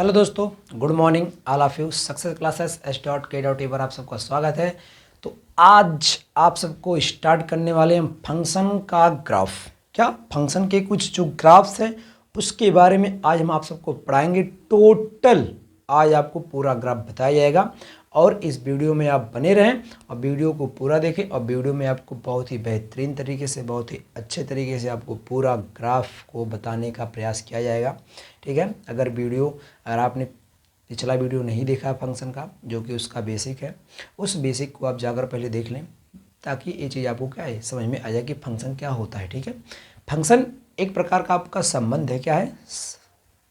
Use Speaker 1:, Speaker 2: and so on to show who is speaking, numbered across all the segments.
Speaker 1: Hello दोस्तों, good morning all of you. Success classes s.k.e पर आप सबका स्वागत है। तो आज आप सबको स्टार्ट करने वाले हैं फंक्शन का ग्राफ। क्या फंक्शन के कुछ जो ग्राफ्स हैं उसके बारे में आज हम आप सबको पढ़ाएंगे। टोटल आज आपको पूरा ग्राफ बताया जाएगा और इस वीडियो में आप बने रहें और वीडियो को पूरा देखें। और वीडियो में आपको बहुत ही बेहतरीन तरीके से, बहुत ही अच्छे तरीके से आपको पूरा ग्राफ को बताने का प्रयास किया जाएगा। ठीक है, अगर आपने पिछला वीडियो नहीं देखा फंक्शन का, जो कि उसका बेसिक है, उस बेसिक को आप जाकर पहले देख लें ताकि ये चीज़ आपको क्या है समझ में आ जाए कि फंक्शन क्या होता है। ठीक है, फंक्शन एक प्रकार का आपका संबंध है। क्या है?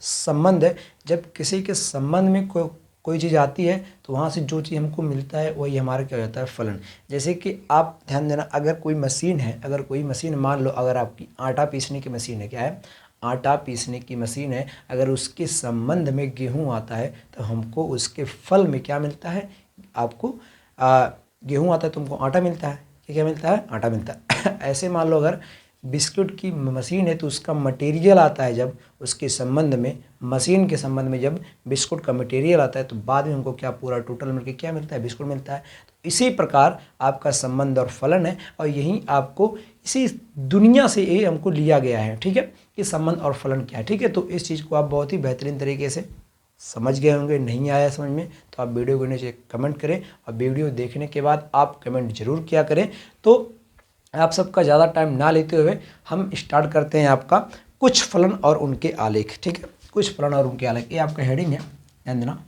Speaker 1: संबंध है। जब किसी के संबंध में कोई चीज़ आती है तो वहाँ से जो चीज़ हमको मिलता है वही हमारा क्या हो जाता है, फलन। जैसे कि आप ध्यान देना, अगर कोई मशीन है, अगर कोई मशीन मान लो अगर आपकी आटा पीसने की मशीन है, क्या है? आटा पीसने की मशीन है। अगर उसके संबंध में गेहूँ आता है तो हमको उसके फल में क्या मिलता है? आपको गेहूँ आता है तो हमको आटा मिलता है। क्या मिलता है? आटा मिलता है। ऐसे मान लो अगर बिस्कुट की मशीन है तो उसका मटेरियल आता है, जब उसके संबंध में, मशीन के संबंध में जब बिस्कुट का मटेरियल आता है तो बाद में हमको क्या पूरा टोटल मिलकर क्या मिलता है? बिस्कुट मिलता है। तो इसी प्रकार आपका संबंध और फलन है और यही आपको इसी दुनिया से ये हमको लिया गया है। ठीक है, कि संबंध और फलन क्या है। ठीक है, तो इस चीज़ को आप बहुत ही बेहतरीन तरीके से समझ गए होंगे। नहीं आया समझ में तो आप वीडियो को नीचे कमेंट करें और वीडियो देखने के बाद आप कमेंट जरूर किया करें। तो आप सबका ज़्यादा टाइम ना लेते हुए हम स्टार्ट करते हैं आपका कुछ फलन और उनके आलेख। ठीक है, कुछ फलन और उनके आलेख, ये आपका हेडिंग है, ध्यान देना।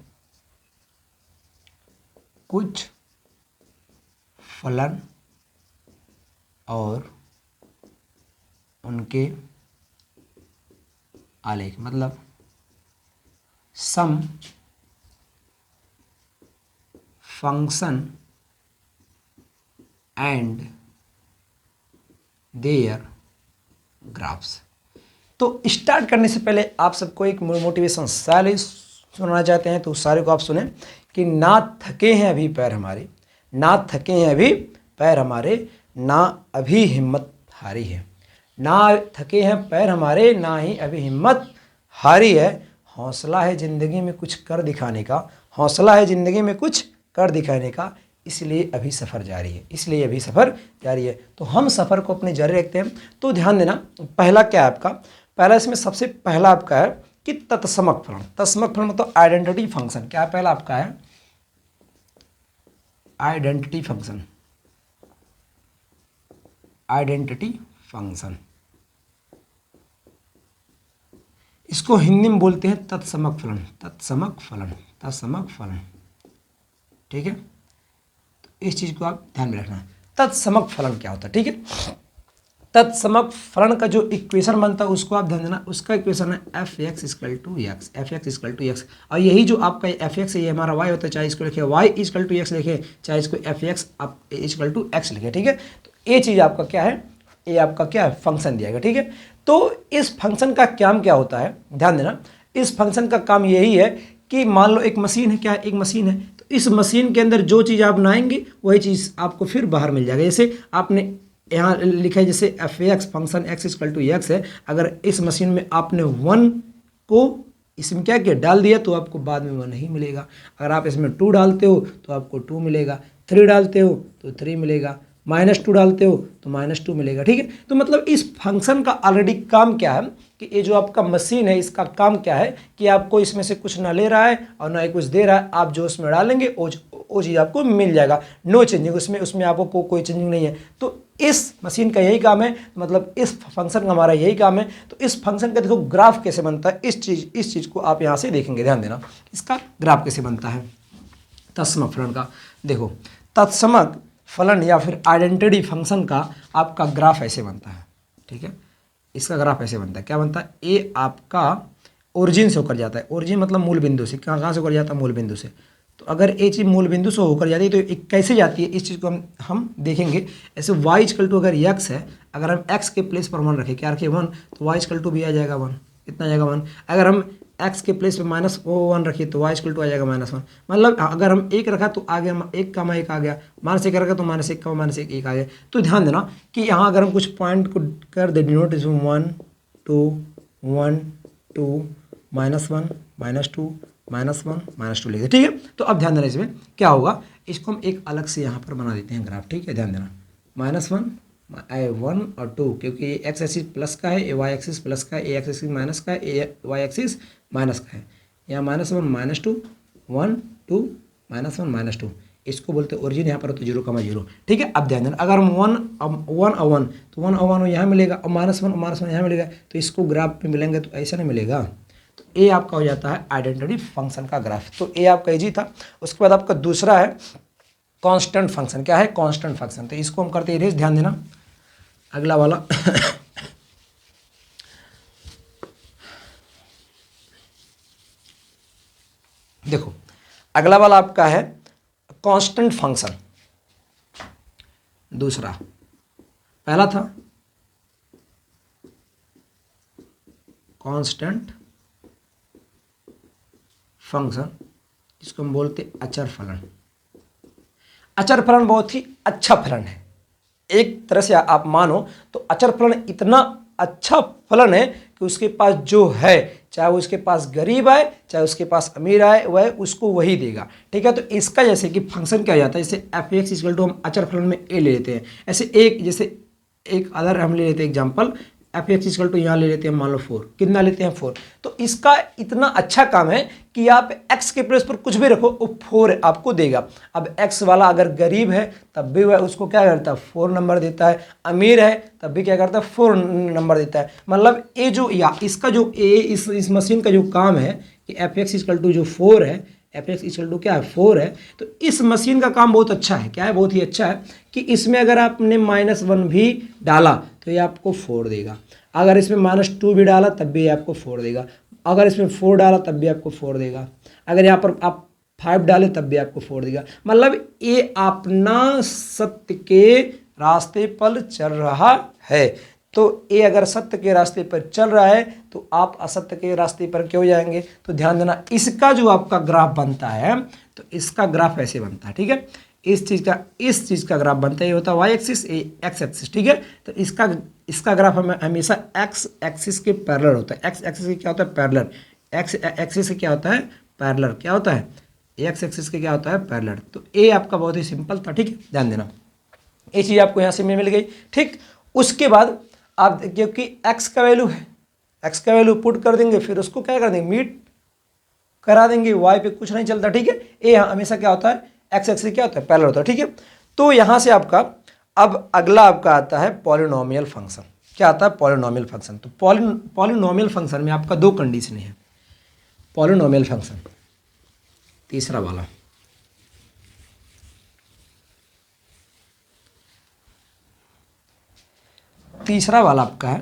Speaker 1: कुछ फलन और उनके आलेख मतलब सम फंक्शन एंड देयर ग्राफ्स। तो स्टार्ट करने से पहले आप सबको एक मोटिवेशन सारे सुनाना चाहते हैं, तो उस सारे को आप सुने कि ना थके हैं अभी पैर हमारे, ना थके हैं अभी पैर हमारे, ना अभी हिम्मत हारी है। ना थके हैं पैर हमारे, ना ही अभी हिम्मत हारी है। हौसला है ज़िंदगी में कुछ कर दिखाने का, हौसला है ज़िंदगी में कुछ कर दिखाने का, इसलिए अभी सफ़र जारी है, इसलिए अभी सफ़र जारी है। तो हम सफ़र को अपने जारी रखते हैं। तो ध्यान देना, पहला क्या है आपका? पहला इसमें सबसे पहला आपका है कि तत्समक फलन। तत्समक फलन मतलब आइडेंटिटी फंक्शन। क्या पहला आपका है? Identity function. आइडेंटिटी फंक्शन, इसको हिंदी में बोलते हैं तत्समक फलन। तत्समक फलन, तत्समक फलन। ठीक है, इस चीज़ को आप ध्यान में रखना है। तत्समक फलन क्या होता है? ठीक है, तत्समक फलन का जो इक्वेशन बनता है उसको आप ध्यान देना। उसका इक्वेशन है F X equal to X, F X equal to X. और यही जो आपका एफ एक्स है ये हमारा वाई होता है, चाहे इसको लिखे वाई इक्वल टू एक्स लिखे, चाहे इसको एफ एक्स आप इक्वल टू एक्स लिखे। ठीक है, तो ये चीज़ आपका क्या है? ये आपका क्या है? फंक्शन दिया गया। ठीक है, तो इस फंक्शन का काम क्या होता है? ध्यान देना, इस फंक्शन का काम यही है कि मान लो एक मशीन है। क्या है? एक मशीन है। तो इस मशीन के अंदर जो चीज़ आप बनाएंगे वही चीज़ आपको फिर बाहर मिल जाएगा। जैसे आपने यहाँ लिखा है, जैसे F X function X equal to X है। अगर इस मशीन में आपने 1 को इसमें क्या किया? डाल दिया तो आपको बाद में 1 ही मिलेगा। अगर आप इसमें 2 डालते हो तो आपको 2 मिलेगा, 3 डालते हो तो 3 मिलेगा, -2 डालते हो तो -2 मिलेगा। ठीक है, तो मतलब इस फंक्शन का ऑलरेडी काम क्या है कि ये जो आपका मशीन है इसका काम क्या है कि आपको इसमें से कुछ ना ले रहा है और ना ही कुछ दे रहा है। आप जो उसमें डालेंगे वो चीज़ आपको मिल जाएगा। नो चेंजिंग, उसमें आपको कोई चेंजिंग नहीं है। तो इस मशीन का यही काम है, मतलब इस फंक्शन का हमारा यही काम है। तो इस फंक्शन का देखो ग्राफ कैसे बनता है, इस चीज़ को आप यहाँ से देखेंगे। ध्यान देना, इसका ग्राफ कैसे बनता है तत्समक फलन का। देखो, तत्समक फलन या फिर आइडेंटिटी फंक्शन का आपका ग्राफ ऐसे बनता है। ठीक है, इसका ग्राफ ऐसे बनता है। क्या बनता है? ये आपका ओरिजिन से होकर जाता है। ओरिजिन मतलब मूल बिंदु से। कहाँ से होकर जाता है? मूल बिंदु से। तो अगर ये चीज़ मूल बिंदु से होकर जाती है तो एक कैसे जाती है, इस चीज़ को हम देखेंगे। ऐसे वाई इक्वल टू अगर एक्स है, अगर हम एक्स के प्लेस पर 1 रखें, क्या रखें? 1, तो वाई इक्वल टू भी आ जाएगा 1। कितना आ जाएगा? 1। अगर हम एक्स के प्लेस पे -1 रखिए तो वाई इक्वल टू आ जाएगा -1। मतलब अगर हम 1 रखा तो आ गया 1 का 1 आ गया, -1 रखा तो -1 का -1 आ गया। तो ध्यान देना कि यहाँ अगर हम कुछ पॉइंट को कर दे डिनोट, 1 2 1 2 -1 -2 -1 -2 लिख दें, ठीक है। तो अब ध्यान देना, इसमें क्या होगा, इसको हम एक अलग से यहाँ पर बना देते हैं ग्राफ, ठीक है। ध्यान देना, -1 1 और 2, क्योंकि ये एक्स एक्सिस प्लस का है, ये वाई एक्सिस प्लस का है, ए एक्स एक्सिस माइनस का है, ए वाई एक्सिस माइनस का है। यहाँ -1 -2 1 2 -1 -2, इसको बोलते हैं ओरिजिन, यहाँ पर तो 0,0, ठीक है। अब ध्यान देना, अगर हम 1 और 1 तो 1 और 1 यहाँ मिलेगा, और -1 यहाँ मिलेगा, तो इसको ग्राफ में मिलेंगे तो ऐसा नहीं मिलेगा। तो ए आपका हो जाता है आइडेंटिटी फंक्शन का ग्राफ। तो ए आपका इजी था। उसके बाद आपका दूसरा है कांस्टेंट फंक्शन। क्या है, कांस्टेंट फंक्शन। तो इसको हम करते हैं, ध्यान देना अगला वाला देखो, अगला वाला आपका है कांस्टेंट फंक्शन। दूसरा, पहला था कांस्टेंट फंक्शन, जिसको हम बोलते अचर फलन। अचर फलन बहुत ही अच्छा फलन है, एक तरह से आप मानो तो अचर फलन इतना अच्छा फलन है कि उसके पास जो है, चाहे उसके पास गरीब आए चाहे उसके पास अमीर आए, वह उसको वही देगा, ठीक है। तो इसका जैसे कि फंक्शन क्या हो जाता है, जैसे एफ एक्स इक्वल टू हम अचर फलन में ए ले लेते हैं, ऐसे एक जैसे एक अदर हम ले लेते हैं example, F X equal to यहाँ ले लेते हैं मान लो 4, कितना लेते हैं 4। तो इसका इतना अच्छा काम है कि आप x के प्लेस पर कुछ भी रखो वो 4 आपको देगा। अब x वाला अगर गरीब है तब भी वह उसको क्या करता है, 4 नंबर देता है, अमीर है तब भी क्या करता है, 4 नंबर देता है। मतलब ये जो या इसका जो इस मशीन का जो काम है कि एफ एक्स इक्वल टू जो 4 है, एफ एक्स इक्वल टू क्या है 4 है, तो इस मशीन का काम बहुत अच्छा है। क्या है, बहुत ही अच्छा है कि इसमें अगर आपने -1 भी डाला तो ये आपको 4 देगा, अगर इसमें -2 भी डाला तब भी आपको 4 देगा, अगर इसमें 4 डाला तब भी आपको 4 देगा, अगर यहाँ पर आप 5 डाले तब भी आपको 4 देगा। मतलब ये अपना सत्य के रास्ते पर चल रहा है। तो ये अगर सत्य के रास्ते पर चल रहा है तो आप असत्य के रास्ते पर क्यों जाएंगे। तो ध्यान देना, इसका जो आपका ग्राफ बनता है तो इसका ग्राफ ऐसे बनता है, ठीक है। इस चीज़ का ग्राफ बनता है, ये होता है वाई एक्सिस, ये एक्स एक्सिस, ठीक है। तो इसका ग्राफ हमेशा एक्स एक्सिस के पैरेलल होता है। एक्स एक्सिस के क्या होता है, पैरेलल। एक्स एक्सिस से क्या होता है, पैरेलल। क्या होता है, एक्स एक्सिस के क्या होता है, पैरेलल। तो ये आपका बहुत ही सिंपल था, ठीक है। ध्यान देना, ये चीज़ आपको यहाँ से मिल गई, ठीक। उसके बाद आप, क्योंकि x का वैल्यू है, x का वैल्यू पुट कर देंगे, फिर उसको क्या कर देंगे, मीट करा देंगे, y पे कुछ नहीं चलता, ठीक है। ये यहाँ हमेशा क्या होता है, x एक्सिस क्या होता है, पैरेलल होता है, ठीक है। तो यहाँ से आपका अब अगला आपका आता है पॉलिनोमियल फंक्शन। क्या आता है, पॉलिनोमियल फंक्शन। तो पॉलिनोमियल फंक्शन में आपका 2 कंडीशन है। पॉलिनोमियल फंक्शन तीसरा वाला, तीसरा वाला आपका है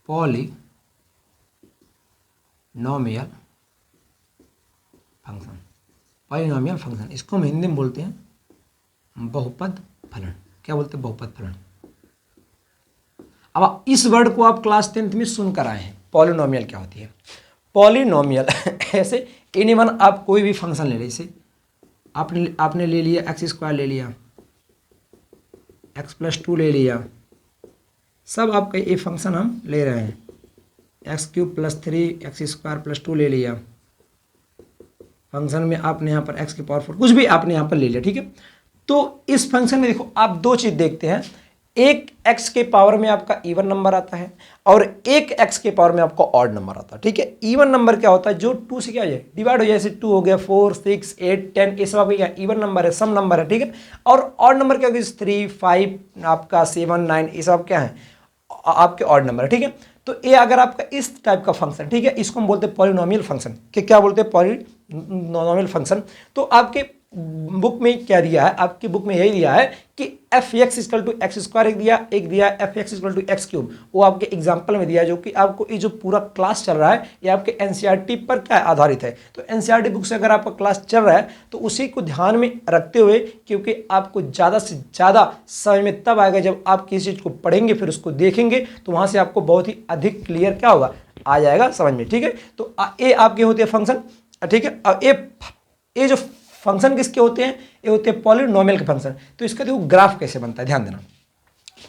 Speaker 1: पॉलिनोमियल फंक्शन। पॉलिनोमियल फंक्शन, इसको हम हिंदी में बोलते हैं बहुपद फलन। क्या बोलते हैं, बहुपद फलन। अब इस वर्ड को आप क्लास 10th में सुनकर आए हैं। पॉलिनोमियल क्या होती है, पॉलिनोमियल ऐसे एनीवन आप कोई भी फंक्शन ले लीजिए, आपने ले लिया x² ले लिया, x+2 ले लिया, सब आपका ये फंक्शन हम ले रहे हैं। x³ + 3 x² + 2 ले लिया, फंक्शन में आपने यहाँ पर x⁴ कुछ भी आपने यहाँ पर ले लिया, ठीक है। तो इस फंक्शन में देखो आप 2 चीज़ देखते हैं, एक x के पावर में आपका इवन नंबर आता है और एक x के पावर में आपका ऑड नंबर आता है, ठीक है। इवन नंबर क्या होता है, जो 2 से क्या हो जाए, डिवाइड हो जाए, जैसे 2 हो गया, 4 6 8 10, ये सब आपका क्या इवन नंबर है, सम नंबर है, ठीक है। और ऑड नंबर क्या होगा, 3 5 आपका 7 9, ये सब क्या है, आपके ऑड नंबर है, ठीक है। तो ये अगर आपका इस टाइप का फंक्शन, ठीक है, इसको हम बोलते हैं पॉलिनोमियल फंक्शन। क्या बोलते हैं, पॉलिनोमियल फंक्शन। तो आपके बुक में क्या दिया है, आपकी बुक में यही दिया है कि F X equal to x² एक दिया F X equal to x³, वो आपके एग्जाम्पल में दिया है, जो कि आपको ये जो पूरा क्लास चल रहा है ये आपके एनसीईआरटी पर क्या आधारित है। तो एनसीईआरटी बुक से अगर आपका क्लास चल रहा है तो उसी को ध्यान में रखते हुए, क्योंकि आपको ज़्यादा से ज़्यादा समझ में तब आएगा जब आप किसी चीज़ को पढ़ेंगे फिर उसको देखेंगे, तो वहाँ से आपको बहुत ही अधिक क्लियर क्या होगा, आ जाएगा समझ में, ठीक है। तो ये आपके होते हैं फंक्शन, ठीक है। और ये जो फंक्शन किसके होते हैं, ये होते हैं पॉलिनोमियल के फंक्शन। तो इसका देखो ग्राफ कैसे बनता है, ध्यान देना।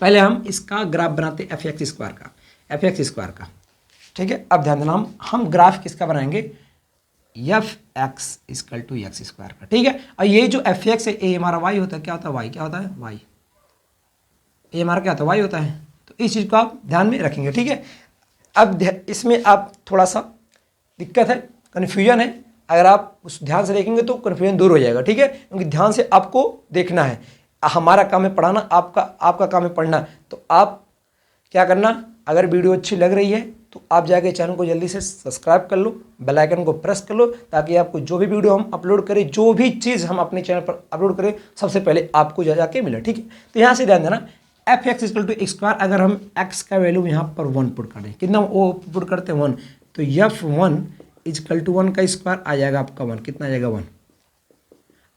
Speaker 1: पहले हम इसका ग्राफ बनाते हैं एफ एक्स स्क्वायर का, ठीक है। अब ध्यान देना, हम ग्राफ किसका बनाएंगे, F X equal to X square का, ठीक है। और ये जो एफ एक्स है ये हमारा वाई होता है, क्या होता है वाई, क्या होता है वाई, ये हमारा क्या होता है वाई होता है। तो इस चीज़ को आप ध्यान में रखेंगे, ठीक है। अब इसमें आप थोड़ा सा दिक्कत है, कन्फ्यूजन है, अगर आप उस ध्यान से देखेंगे तो कन्फ्यूजन दूर हो जाएगा, ठीक है। क्योंकि ध्यान से आपको देखना है, हमारा काम है पढ़ाना, आपका काम है पढ़ना। तो आप क्या करना, अगर वीडियो अच्छी लग रही है तो आप जाके चैनल को जल्दी से सब्सक्राइब कर लो, बेल आइकन को प्रेस कर लो, ताकि आपको जो भी वीडियो हम अपलोड करें, जो भी चीज़ हम अपने चैनल पर अपलोड करें, सबसे पहले आपको जाके मिले, ठीक है। तो यहाँ से ध्यान देना, F X equal to X square, अगर हम एक्स का वैल्यू यहाँ पर 1 पुट करें, कितना वो पुट करते हैं 1, तो एफ 1 इक्वल टू 1 का स्क्वायर आ जाएगा आपका 1, कितना आ जाएगा 1।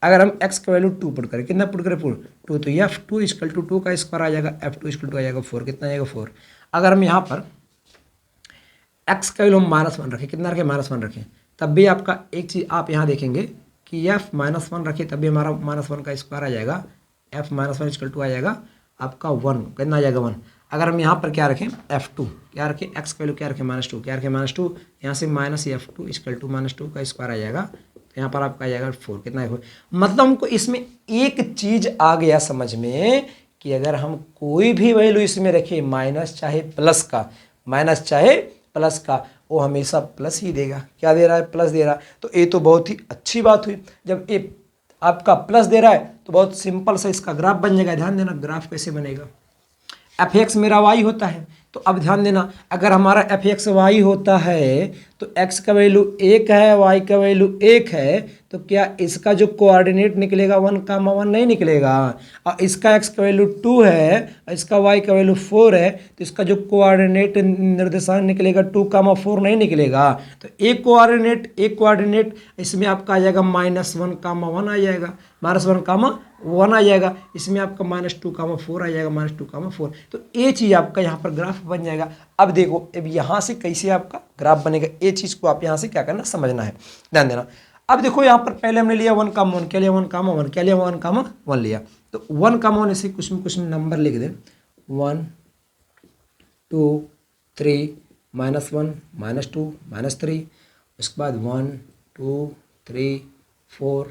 Speaker 1: अगर हम x का वैल्यू 2 पुट करें, कितना पुट करें 2, तो एफ 2 इक्वल टू 2 का स्क्वायर आ जाएगा, एफ 2 इक्वल टू आ जाएगा 4, कितना आ जाएगा 4। अगर हम यहाँ पर x का वैल्यू हम -1 रखें, कितना रखें -1 रखें, तब भी आपका एक चीज़ आप यहाँ देखेंगे कि एफ -1 रखें तब भी हमारा -1 का स्क्वायर आ जाएगा, एफ -1 इक्वल टू आ जाएगा आपका 1, कितना आ जाएगा 1। अगर हम यहाँ पर क्या रखें f2, क्या रखें x का वैल्यू क्या रखें -2, क्या रखें -2, यहाँ से -f2 इक्वल टू -2 का स्क्वायर आ जाएगा, तो यहाँ पर आपका आ जाएगा 4, कितना है 4। मतलब हमको इसमें एक चीज़ आ गया समझ में कि अगर हम कोई भी वैल्यू इसमें रखें, माइनस चाहे प्लस का, माइनस चाहे प्लस का, वो हमेशा प्लस ही देगा, क्या दे रहा है प्लस दे रहा है। तो ये तो बहुत ही अच्छी बात हुई, जब ये आपका प्लस दे रहा है तो बहुत सिंपल सा इसका ग्राफ बन जाएगा। ध्यान देना ग्राफ कैसे बनेगा, एफ एक्स मेरा वाई होता है, तो अब ध्यान देना अगर हमारा एफ एक्स वाई होता है तो एक्स का वैल्यू 1 है, वाई का वैल्यू 1 है, तो क्या इसका जो कोऑर्डिनेट निकलेगा 1,1 नहीं निकलेगा। और इसका एक्स का वैल्यू 2 है, इसका वाई का वैल्यू 4 है, तो इसका जो कोऑर्डिनेट निर्देशांक निकलेगा 2,4 नहीं निकलेगा। तो एक कोऑर्डिनेट इसमें आपका आ जाएगा -1,1 आ जाएगा, -1,1 आ जाएगा, इसमें आपका -2,4 आ जाएगा, -2,4। तो ये चीज़ आपका यहाँ पर ग्राफ बन जाएगा। अब देखो अब यहाँ से कैसे आपका ग्राफ बनेगा, ये चीज़ को आप यहाँ से क्या करना समझना है, ध्यान देना। अब देखो यहाँ पर पहले हमने लिया 1,1, क्या लिया 1,1, क्या लिया 1,1 लिया, तो 1,1 इसे कुछ नंबर लिख दें, 1 2 3 -1 -2 -3, उसके बाद 1 2 3 4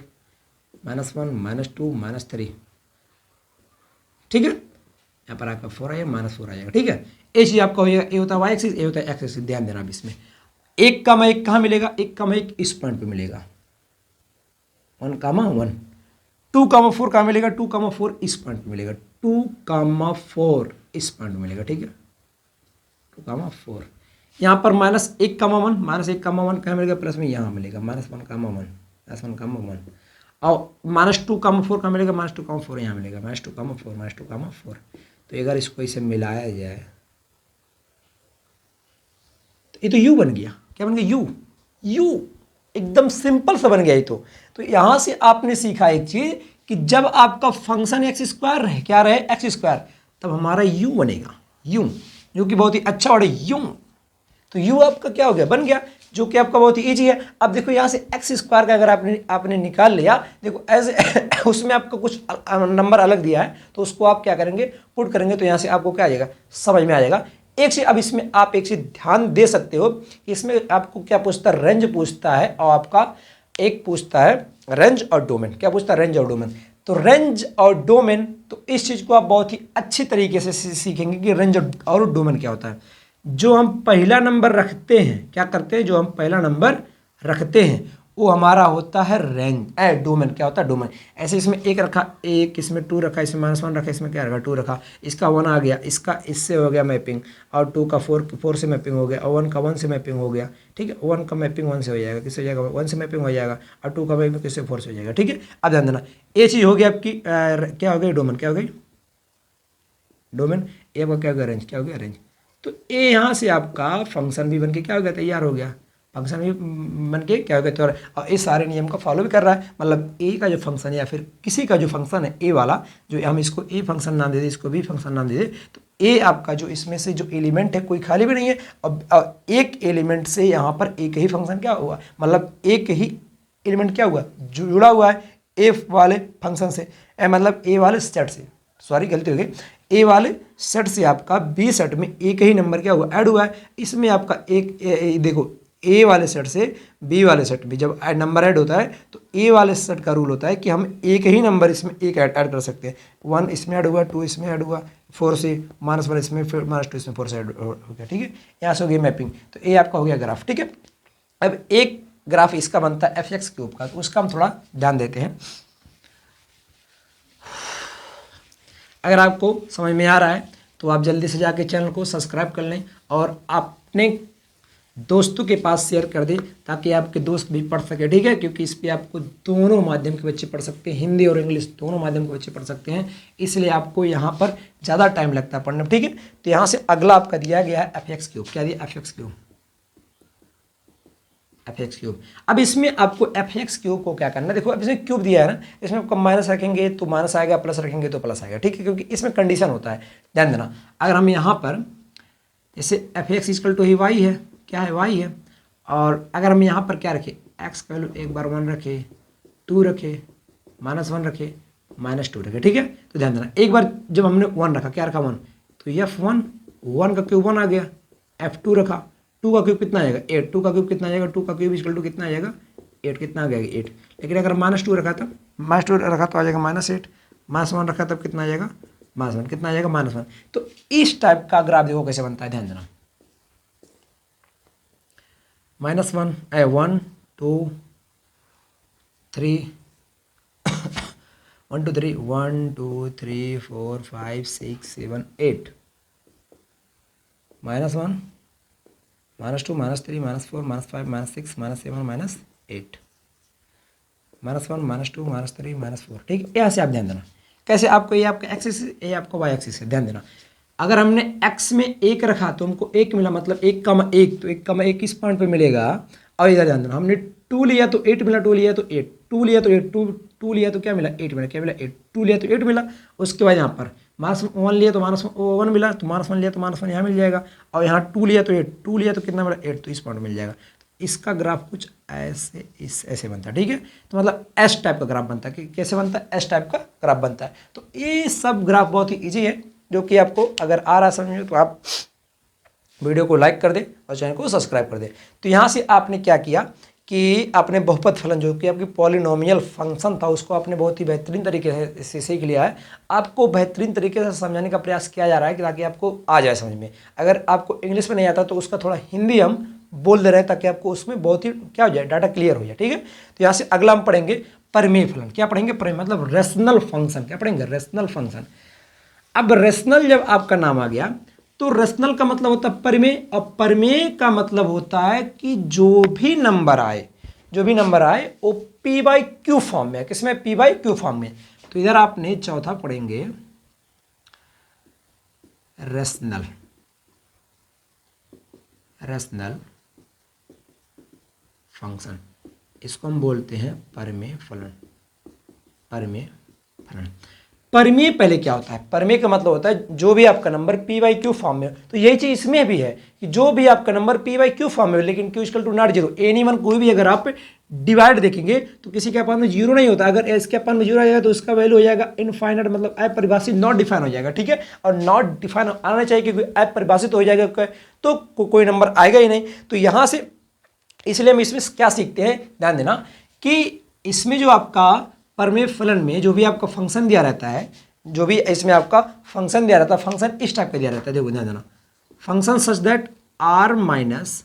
Speaker 1: -1 -2 -3, ठीक है। यहाँ पर आपका 4 आएगा, -4 आ जाएगा, ठीक है। ये चीज़ आपका हो जाएगा, ये होता है वाई एक्सिस, ये होता है एक्स एक्सिस। ध्यान देना अब इसमें 1,1 कहाँ मिलेगा, 1,1 इस पॉइंट पे मिलेगा, 1,1। 2,4 कहाँ मिलेगा, 2,4 इस पॉइंट पे मिलेगा, 2,4 इस पॉइंट पे मिलेगा, ठीक है 2,4। यहाँ पर -1,1 कहाँ मिलेगा, प्लस में यहाँ मिलेगा -1,1 और -2,4 कहाँ मिलेगा, -2,4 यहाँ मिलेगा, -2,4। तो अगर इसको इसे मिलाया जाए तो ये तो u बन गया, क्या बन गया u एकदम सिंपल सा बन गया ये तो यहाँ से आपने सीखा एक चीज कि जब आपका फंक्शन एक्स स्क्वायर रहे, क्या रहे एक्स स्क्वायर, तब हमारा u बनेगा, u जो कि बहुत ही अच्छा वर्ड है u। तो u आपका क्या हो गया, बन गया, जो कि आपका बहुत ही ईजी है। अब देखो यहाँ से एक्स स्क्वायर का अगर आपने निकाल लिया, देखो ऐसे उसमें आपको कुछ नंबर अलग दिया है, तो उसको आप क्या करेंगे पुट करेंगे, तो यहाँ से आपको क्या आ जाएगा समझ में आ जाएगा। एक चीज अब इसमें आप एक चीज ध्यान दे सकते हो, इसमें आपको क्या पूछता है, रेंज पूछता है, और आपका एक पूछता है रेंज और डोमेन। क्या पूछता है, रेंज और डोमेन। तो रेंज और डोमेन, तो इस चीज को आप बहुत ही अच्छी तरीके से सीखेंगे कि रेंज और डोमेन क्या होता है। जो हम पहला नंबर रखते हैं, क्या करते हैं, जो हम पहला नंबर रखते हैं वो हमारा होता है रेंज, डोमेन क्या होता है, डोमेन। ऐसे इसमें 1 रखा, 1 इसमें 2 रखा, इसमें -1 रखा, इसमें क्या रखा 2 रखा, इसका 1 आ गया, इसका इससे हो गया मैपिंग, और 2 का 4 से मैपिंग हो गया, और 1 का 1 से मैपिंग हो गया, ठीक है। 1 का मैपिंग 1 से हो जाएगा, किससे हो जाएगा 1 से मैपिंग हो जाएगा, और 2 का मैपिंग किससे 4 से हो जाएगा, ठीक है। अब ध्यान देना ये चीज़ हो गई आपकी क्या हो गई डोमेन, क्या हो गई डोमेन। ये आपका क्या हो गया रेंज, क्या हो गया रेंज। तो ये यहाँ से आपका फंक्शन भी बन के क्या हो गया, तैयार हो गया, फंक्शन भी बन के क्या हो गया तैयार। और इस सारे नियम का फॉलो भी कर रहा है, मतलब ए का जो फंक्शन है या फिर किसी का जो फंक्शन है ए वाला, जो हम इसको ए फंक्शन नाम दे दें, इसको बी फंक्शन नाम दे दें, तो ए आपका जो इसमें से जो एलिमेंट है कोई खाली भी नहीं है, और एक एलिमेंट से यहाँ पर एक ही फंक्शन क्या हुआ, मतलब एक ही एलिमेंट क्या हुआ जुड़ा हुआ है ए वाले फंक्शन से, मतलब ए वाले सेट से, सॉरी गलती हो गई, ए वाले सेट से आपका बी सेट में एक ही नंबर क्या हुआ, ऐड हुआ है। इसमें आपका देखो ए वाले सेट से बी वाले सेट में जब नंबर ऐड होता है तो ए वाले सेट का रूल होता है कि हम एक ही नंबर इसमें एक ऐड कर सकते हैं। 1 इसमें ऐड हुआ, 2 इसमें ऐड हुआ, 4 से -1 इसमें, फिर -2 इसमें, 4 से ऐड हो गया। ठीक है, यहाँ से हो गई मैपिंग। तो ये आपका हो गया ग्राफ। ठीक है, अब एक ग्राफ इसका बनता है एफ एक्स क्यूब का, तो उसका हम थोड़ा ध्यान देते हैं। अगर आपको समझ में आ रहा है तो आप जल्दी से जाके चैनल को सब्सक्राइब कर लें और अपने दोस्तों के पास शेयर कर दें ताकि आपके दोस्त भी पढ़ सके। ठीक है, क्योंकि इस पर आपको दोनों माध्यम के बच्चे पढ़ सकते हैं, हिंदी और इंग्लिश दोनों माध्यम के बच्चे पढ़ सकते हैं, इसलिए आपको यहाँ पर ज़्यादा टाइम लगता है पढ़ने में। ठीक है, तो यहाँ से अगला आपका दिया गया है एफ एक्स क्यूब। क्या दिया, F x cube, F x cube. अब इसमें आपको एफ एक्स क्यूब को क्या करना है, देखो अब इसमें क्यूब दिया है ना, इसमें आपको माइनस रखेंगे तो माइनस आएगा, प्लस रखेंगे तो प्लस आएगा। ठीक है, क्योंकि इसमें कंडीशन होता है, ध्यान देना। अगर हम यहाँ पर जैसे एफ एक्स इक्वल टू ही वाई है, क्या है, वाई है, और अगर हम यहाँ पर क्या रखें, एक्स का वैल्यू एक बार 1 रखे, 2 रखे, -1 रखे, -2 रखे। ठीक है, तो ध्यान देना, एक बार जब हमने 1 रखा, क्या रखा 1, तो F1, 1 का क्यूब 1 आ गया, F2 रखा, 2 का क्यूब कितना आएगा 8, 2 का क्यूब कितना आएगा, 2 का क्यूब इक्वल टू कितना आएगा 8, कितना आ गया 8। लेकिन अगर -2 रखा था, -2 रखा तो आ जाएगा -8, -1 रखा तब कितना आ जाएगा -1, कितना आ जाएगा -1। तो इस टाइप का ग्राफ देखो कैसे बनता है, ध्यान देना। -1 1 2 3 1 2 3 1 2 3 4 5 6 7 8, -1 -2 -3 -4 -5 -6 -7 -8, -1 -2 -3 -4। ठीक है, यहाँ से आप ध्यान देना कैसे, आपको ये आपका एक्सिस है, ये आपको वाई एक्सिस है, ध्यान देना। अगर हमने x में 1 रखा तो हमको 1 मिला, मतलब 1,1, तो 1,1 किस पॉइंट पे मिलेगा, और इधर ध्यान देना, हमने 2 लिया तो 8 मिला, 2 लिया तो 8, 2 लिया तो 8, 2 लिया तो क्या मिला 8 मिला, क्या मिला 8, 2 लिया तो 8 मिला। उसके बाद यहाँ पर -1 लिया तो -1 मिला, तो -1 लिया तो -1 यहाँ मिल जाएगा, और यहाँ 2 लिया तो 8, 2 लिया तो कितना मिला 8, तो इस पॉइंट मिल जाएगा। इसका ग्राफ कुछ ऐसे ऐसे बनता है। ठीक है, तो मतलब एस टाइप का ग्राफ बनता है। कि कैसे बनता है, एस टाइप का ग्राफ बनता है। तो ये सब ग्राफ बहुत ही ईजी है, जो कि आपको अगर आ रहा समझ में तो आप वीडियो को लाइक कर दें और चैनल को सब्सक्राइब कर दें। तो यहाँ से आपने क्या किया कि आपने बहुपद फलन जो कि आपकी पॉलिनोमियल फंक्शन था उसको आपने बहुत ही बेहतरीन तरीके से सीख लिया है। आपको बेहतरीन तरीके से समझाने का प्रयास किया जा रहा है कि ताकि आपको आ जाए समझ में। अगर आपको इंग्लिश में नहीं आता तो उसका थोड़ा हिंदी हम बोल दे रहे हैं ताकि आपको उसमें बहुत ही क्या हो जाए, डाटा क्लियर हो जाए। ठीक है, तो यहाँ से अगला हम पढ़ेंगे परिमेय फलन। क्या पढ़ेंगे, परिमेय मतलब रेशनल फंक्शन। क्या पढ़ेंगे, रेशनल फंक्शन। अब रेशनल जब आपका नाम आ गया तो रेशनल का मतलब होता है परिमेय, और परिमेय का मतलब होता है कि जो भी नंबर आए, जो भी नंबर आए वो पी बाई क्यू फॉर्म में है। किसमें, पी बाई क्यू फॉर्म में। तो इधर आपने चौथा पढ़ेंगे रेशनल, रेशनल फंक्शन, इसको हम बोलते हैं परिमेय फलन। परिमेय फलन, परिमेय पहले क्या होता है, परिमेय का मतलब होता है जो भी आपका number P by Q form में हो। तो यही चीज इसमें भी है कि जो भी आपका number P by Q form में हो, लेकिन Q equal to not zero, any one कोई भी अगर आप डिवाइड देखेंगे तो किसी के अपान में जीरो नहीं होता। अगर इसके अपान में जीरो आ जाएगा तो उसका वैल्यू हो जाएगा इनफाइनाइट, मतलब अपरिभाषित, नॉट डिफाइन हो जाएगा। ठीक है, और नॉट डिफाइन आना चाहिए क्योंकि अपरिभाषित हो जाएगा तो कोई नंबर आएगा ही नहीं। तो यहां से इसलिए हम इसमें क्या सीखते हैं, ध्यान देना कि इसमें जो आपका परिमेय फलन में जो भी आपका फंक्शन दिया रहता है, जो भी इसमें आपका फंक्शन दिया रहता है, फंक्शन इस टाइप का दिया रहता है। देखो ध्यान देना, function such that R minus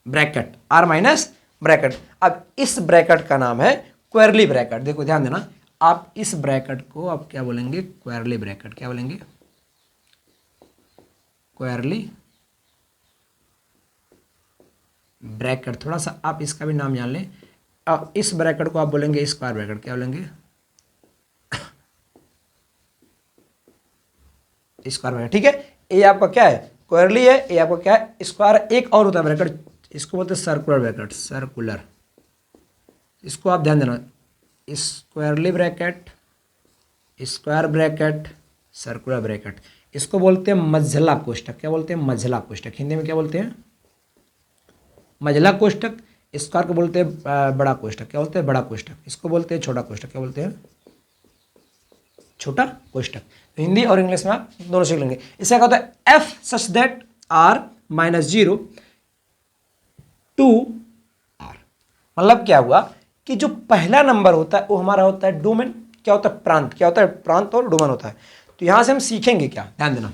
Speaker 1: bracket, R minus bracket. अब इस ब्रैकेट का नाम है क्वेरली ब्रैकेट। देखो ध्यान देना, आप इस ब्रैकेट को आप क्या बोलेंगे, क्वेरली ब्रैकेट। क्या बोलेंगे, क्वेरली ब्रैकेट। थोड़ा सा आप इसका भी नाम जान लें। अब इस ब्रैकेट को आप बोलेंगे स्क्वायर ब्रैकेट। क्या बोलेंगे, स्क्वायर ब्रैकेट। ठीक है, ये आपका क्या है, क्वेरली है, ये आपका क्या है, स्क्वायर। एक और होता है ब्रैकेट, इसको बोलते हैं सर्कुलर ब्रैकेट, सर्कुलर। इसको आप ध्यान देना, स्क्वायरली bracket, square bracket, circular bracket. इसको बोलते हैं मझला कोष्ठक। क्या बोलते हैं, मझला कोष्ठक। हिंदी में क्या बोलते हैं, मझला कोष्ठक। स्क्वायर को बोलते हैं बड़ा कोष्ठक। क्या बोलते हैं, बड़ा कोष्ठक। इसको बोलते हैं छोटा कोष्ठक। क्या बोलते हैं, छोटा कोष्टक। तो हिंदी और इंग्लिश में आप दोनों सीख लेंगे। इससे क्या होता है, F such that R minus zero to R, मतलब क्या हुआ कि जो पहला नंबर होता है वो हमारा होता है डोमेन, क्या होता है प्रांत, क्या होता है प्रांत और डोमेन होता है। तो यहां से हम सीखेंगे क्या, ध्यान देना,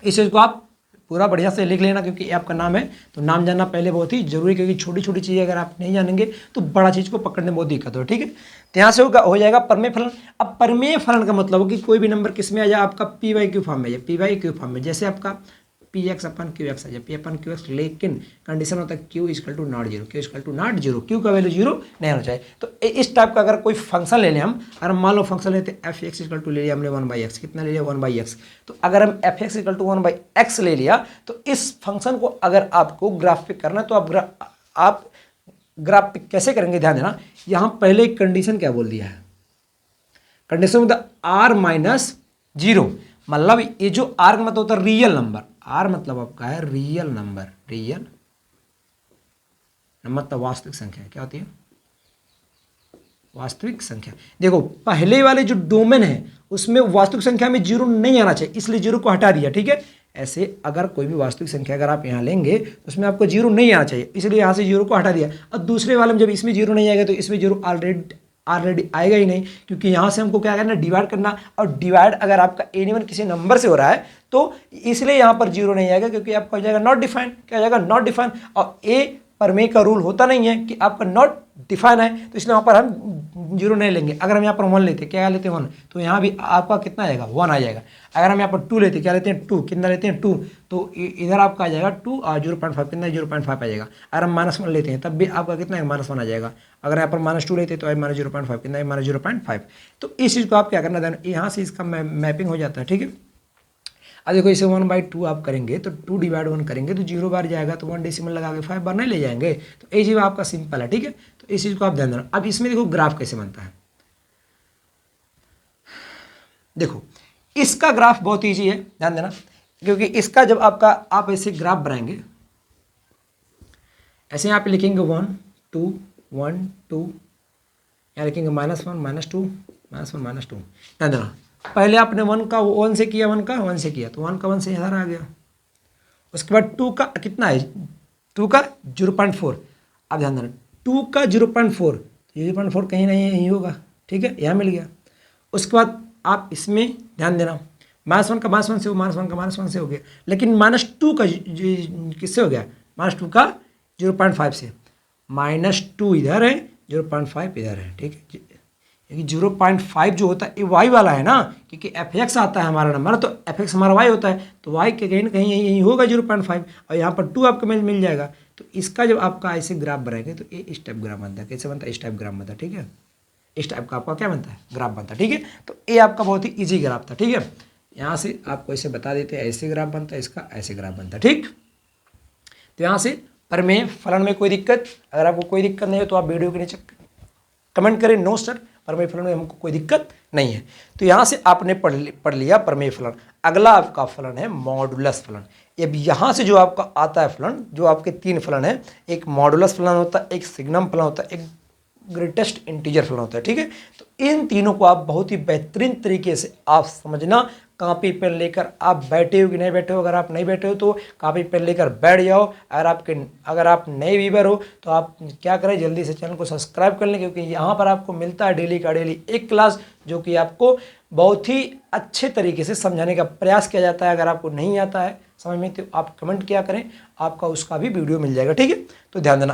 Speaker 1: इस चीज को आप पूरा बढ़िया से लिख लेना, क्योंकि ये आपका नाम है तो नाम जानना पहले बहुत ही जरूरी, क्योंकि छोटी छोटी चीज़ें अगर आप नहीं जानेंगे तो बड़ा चीज़ को पकड़ने में बहुत दिक्कत हो, ठीक है। तो यहाँ से हो जाएगा परमेय फलन। अब परमेय फलन का मतलब हो कि कोई भी नंबर किस में आ जाए, आपका पी वाई क्यू फॉर्म में जाए, पी वाई क्यू फॉर्म में, जैसे आपका P X upon Q X आ जाए, पी अपन क्यू एक्स, लेकिन कंडीशन होता है Q equal to not zero, Q equal to not zero, Q का वैल्यू जीरो नहीं होना चाहिए। तो इस टाइप का अगर कोई फंक्शन ले लें हम, अगर हम मान लो फंक्शन लेते एफ एक्स इजकल टू ले लिया हमने 1/x, कितना ले लिया 1/x, तो अगर हम F x is equal to 1/x ले लिया तो इस फंक्शन को अगर आपको ग्राफ पे करना है तो आप ग्राफ पे कैसे करेंगे, ध्यान देना। यहां पहले एक कंडीशन क्या बोल दिया है, condition with R minus zero, मतलब ये जो आर का मतलब होता है रियल नंबर, आर मतलब आपका है रियल नंबर, रियल मतलब वास्तविक संख्या, क्या होती है वास्तविक संख्या। देखो पहले वाले जो डोमेन है उसमें वास्तविक संख्या में जीरो नहीं आना चाहिए, इसलिए जीरो को हटा दिया, ठीक है। ऐसे अगर कोई भी वास्तविक संख्या अगर आप यहाँ लेंगे तो उसमें आपको जीरो नहीं आना चाहिए, इसलिए यहाँ से जीरो को हटा दिया। और दूसरे वाले में जब इसमें जीरो नहीं आएगा तो इसमें जीरो ऑलरेडी आएगा ही नहीं, क्योंकि यहाँ से हमको क्या करना, डिवाइड करना, और डिवाइड अगर आपका एनीवन किसी नंबर से हो रहा है तो इसलिए यहाँ पर जीरो नहीं आएगा, क्योंकि आपका हो जाएगा नॉट डिफाइंड, क्या हो जाएगा नॉट डिफाइंड। और ए परमेय का रूल होता नहीं है कि आपका नॉट डिफाइन है, तो इसलिए वहाँ पर हम जीरो नहीं लेंगे। अगर हम यहाँ पर वन लेते, क्या लेते हैं वन, तो यहाँ भी आपका कितना आएगा वन आ जाएगा। अगर हम यहाँ पर टू लेते, क्या लेते हैं टू, कितना लेते हैं टू, तो इधर आपका आ जाएगा टू और 0.5, कितना 0.5 आ जाएगा। अगर हम -1 लेते हैं तब भी आपका कितना है -1 आ जाएगा। अगर यहाँ पर -2 लेते हैं तो -0.5, कितना है -0.5। तो इस चीज़ को आप क्या करना, यहाँ से इसका मैपिंग हो जाता है, ठीक है। अब देखो इसे 1/2 आप करेंगे तो 2 डिवाइड 1 करेंगे तो 0 बार जाएगा, तो 1 डेसिमल लगा के 5 बार नहीं ले जाएंगे, तो ये चीज़ आपका सिंपल है, ठीक है। तो इस चीज़ को आप ध्यान देना। अब इसमें देखो ग्राफ कैसे बनता है, देखो इसका ग्राफ बहुत ईजी है, ध्यान देना, क्योंकि इसका जब आपका आप ऐसे ग्राफ बनाएंगे, ऐसे यहाँ पे लिखेंगे 1 2 1 2, यहाँ लिखेंगे -1 -2 -1 -2, ध्यान देना। पहले आपने 1 का 1 से किया, 1 का 1 से किया, तो 1 का 1 से इधर आ गया। उसके बाद 2 का कितना है, 2 का 0.4। अब ध्यान देना 2 का 0.4, 0.4 कहीं नहीं यही होगा, ठीक है, यहाँ मिल गया। उसके बाद आप इसमें ध्यान देना, -1 का -1 से हो, -1 का -1 से हो गया, लेकिन -2 का किससे हो गया, -2 का 0.5 से, -2 इधर है, 0.5 इधर है, ठीक है। क्योंकि 0.5 जो होता है ये वाई वाला है ना, क्योंकि एफ एक्स आता है हमारा नंबर, तो एफ एक्स हमारा वाई होता है, तो वाई के कहीं ना कहीं यही होगा 0.5, और यहाँ पर 2 आपको मिल जाएगा। तो इसका जब आपका ऐसे ग्राफ बनाएंगे तो ये इस टाइप ग्राफ बनता है, कैसे बनता है, इस टाइप ग्राफ बनता है, ठीक है। इस टाइप का आपका क्या बनता है, ग्राफ बनता है, ठीक है। तो ये आपका बहुत ही ईजी ग्राफ था, ठीक है। यहाँ से आपको ऐसे बता देते हैं ऐसे ग्राफ बनता है, इसका ऐसे ग्राफ बनता है, ठीक। तो यहाँ से परमेय फलन में कोई दिक्कत, अगर आपको कोई दिक्कत नहीं हो तो आप वीडियो के नीचे कमेंट करें नो सर परमेय फलन में हमको कोई दिक्कत नहीं है। तो यहाँ से आपने पढ़ लिया परमेय फलन। अगला आपका फलन है मॉडुलस फलन। अब यहाँ से जो आपका आता है फलन, जो आपके 3 फलन है, एक मॉडुलस फलन होता है, एक सिग्नम फलन होता है, एक ग्रेटेस्ट इंटीजर फलन होता है, ठीक है। तो इन तीनों को आप बहुत ही बेहतरीन तरीके से आप समझना, कॉपी पेन लेकर आप बैठे हो कि नहीं बैठे हो, अगर आप नहीं बैठे हो तो कॉपी पेन लेकर बैठ जाओ। अगर आप नए व्यूअर हो तो आप क्या करें, जल्दी से चैनल को सब्सक्राइब कर लें, क्योंकि यहाँ पर आपको मिलता है डेली का डेली एक क्लास, जो कि आपको बहुत ही अच्छे तरीके से समझाने का प्रयास किया जाता है। अगर आपको नहीं आता है समझ में तो आप कमेंट किया करें, आपका उसका भी वीडियो मिल जाएगा, ठीक है। तो ध्यान देना।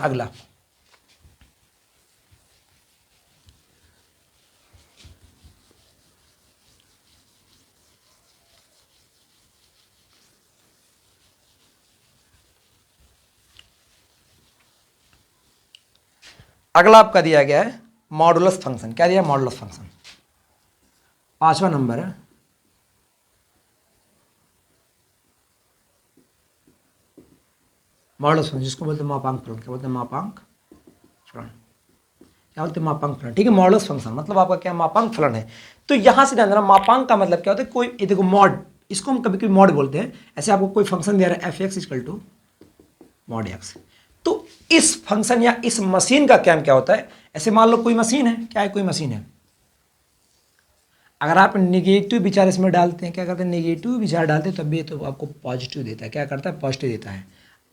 Speaker 1: अगला आपका दिया गया है मॉडुलस फंक्शन। क्या दिया, मॉडुलस फंक्शन, 5वां नंबर है। मॉडुलस फंक्शन जिसको बोलते हैं मापांक फलन, क्या बोलते हैं मापांक फलन, क्या बोलते हैं मापांक फलन, ठीक है। मॉडुलस फंक्शन मतलब आपका क्या मापांक फलन है। तो यहां से ध्यान देना, मापांक का मतलब क्या होता है, कोई ये देखो मॉड, इसको हम कभी कभी मॉड बोलते हैं। ऐसे आपको कोई फंक्शन दे रहा है F X equal to mod X, तो इस फंक्शन या इस मशीन का क्या होता है, ऐसे मान लो कोई मशीन है, क्या है, कोई मशीन है। अगर आप निगेटिव विचार इसमें डालते हैं, क्या करते हैं, निगेटिव विचार डालते हैं, तब भी तो आपको पॉजिटिव देता है। क्या करता है, पॉजिटिव देता है।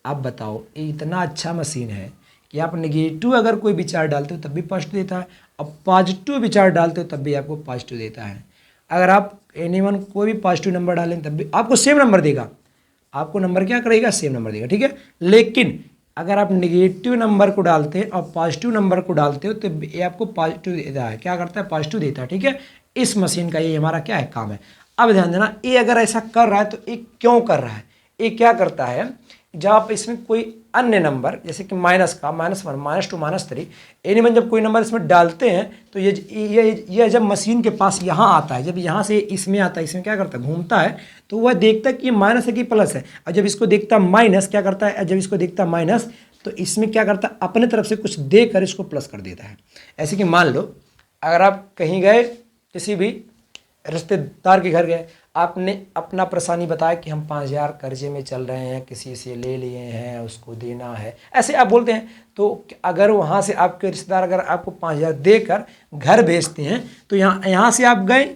Speaker 1: अब बताओ, ये इतना अच्छा मशीन है कि आप निगेटिव अगर कोई विचार डालते हो तब भी पॉजिटिव देता है, और पॉजिटिव विचार डालते हो तब भी आपको पॉजिटिव देता है। अगर आप एनीवन कोई भी पॉजिटिव नंबर डालें तब भी आपको सेम नंबर देगा, आपको नंबर क्या करेगा, सेम नंबर देगा, ठीक है। लेकिन अगर आप निगेटिव नंबर को डालते हैं और पॉजिटिव नंबर को डालते हो तो ये आपको पॉजिटिव देता है। क्या करता है, पॉजिटिव देता है, ठीक है। इस मशीन का ये हमारा क्या है, काम है। अब ध्यान देना, ये अगर ऐसा कर रहा है तो ये क्यों कर रहा है, ये क्या करता है, जब आप इसमें कोई अन्य नंबर जैसे कि माइनस का, -1, -2, -3 एनीवन जब कोई नंबर इसमें डालते हैं तो ये जब मशीन के पास यहाँ आता है, जब यहाँ से इसमें आता है, इसमें क्या करता है, घूमता है, तो वह देखता है कि ये माइनस है कि प्लस है। और जब इसको देखता है माइनस, क्या करता है, जब इसको देखता है माइनस, तो इसमें क्या करता है, अपने तरफ से कुछ देकर इसको प्लस कर देता है। ऐसे कि मान लो अगर आप कहीं गए, किसी भी रिश्तेदार के घर गए, आपने अपना परेशानी बताया कि हम 5,000 कर्जे में चल रहे हैं, किसी से ले लिए हैं, उसको देना है, ऐसे आप बोलते हैं। तो अगर वहाँ से आपके रिश्तेदार अगर आपको 5,000 देकर घर भेजते हैं, तो यहाँ से आप गए,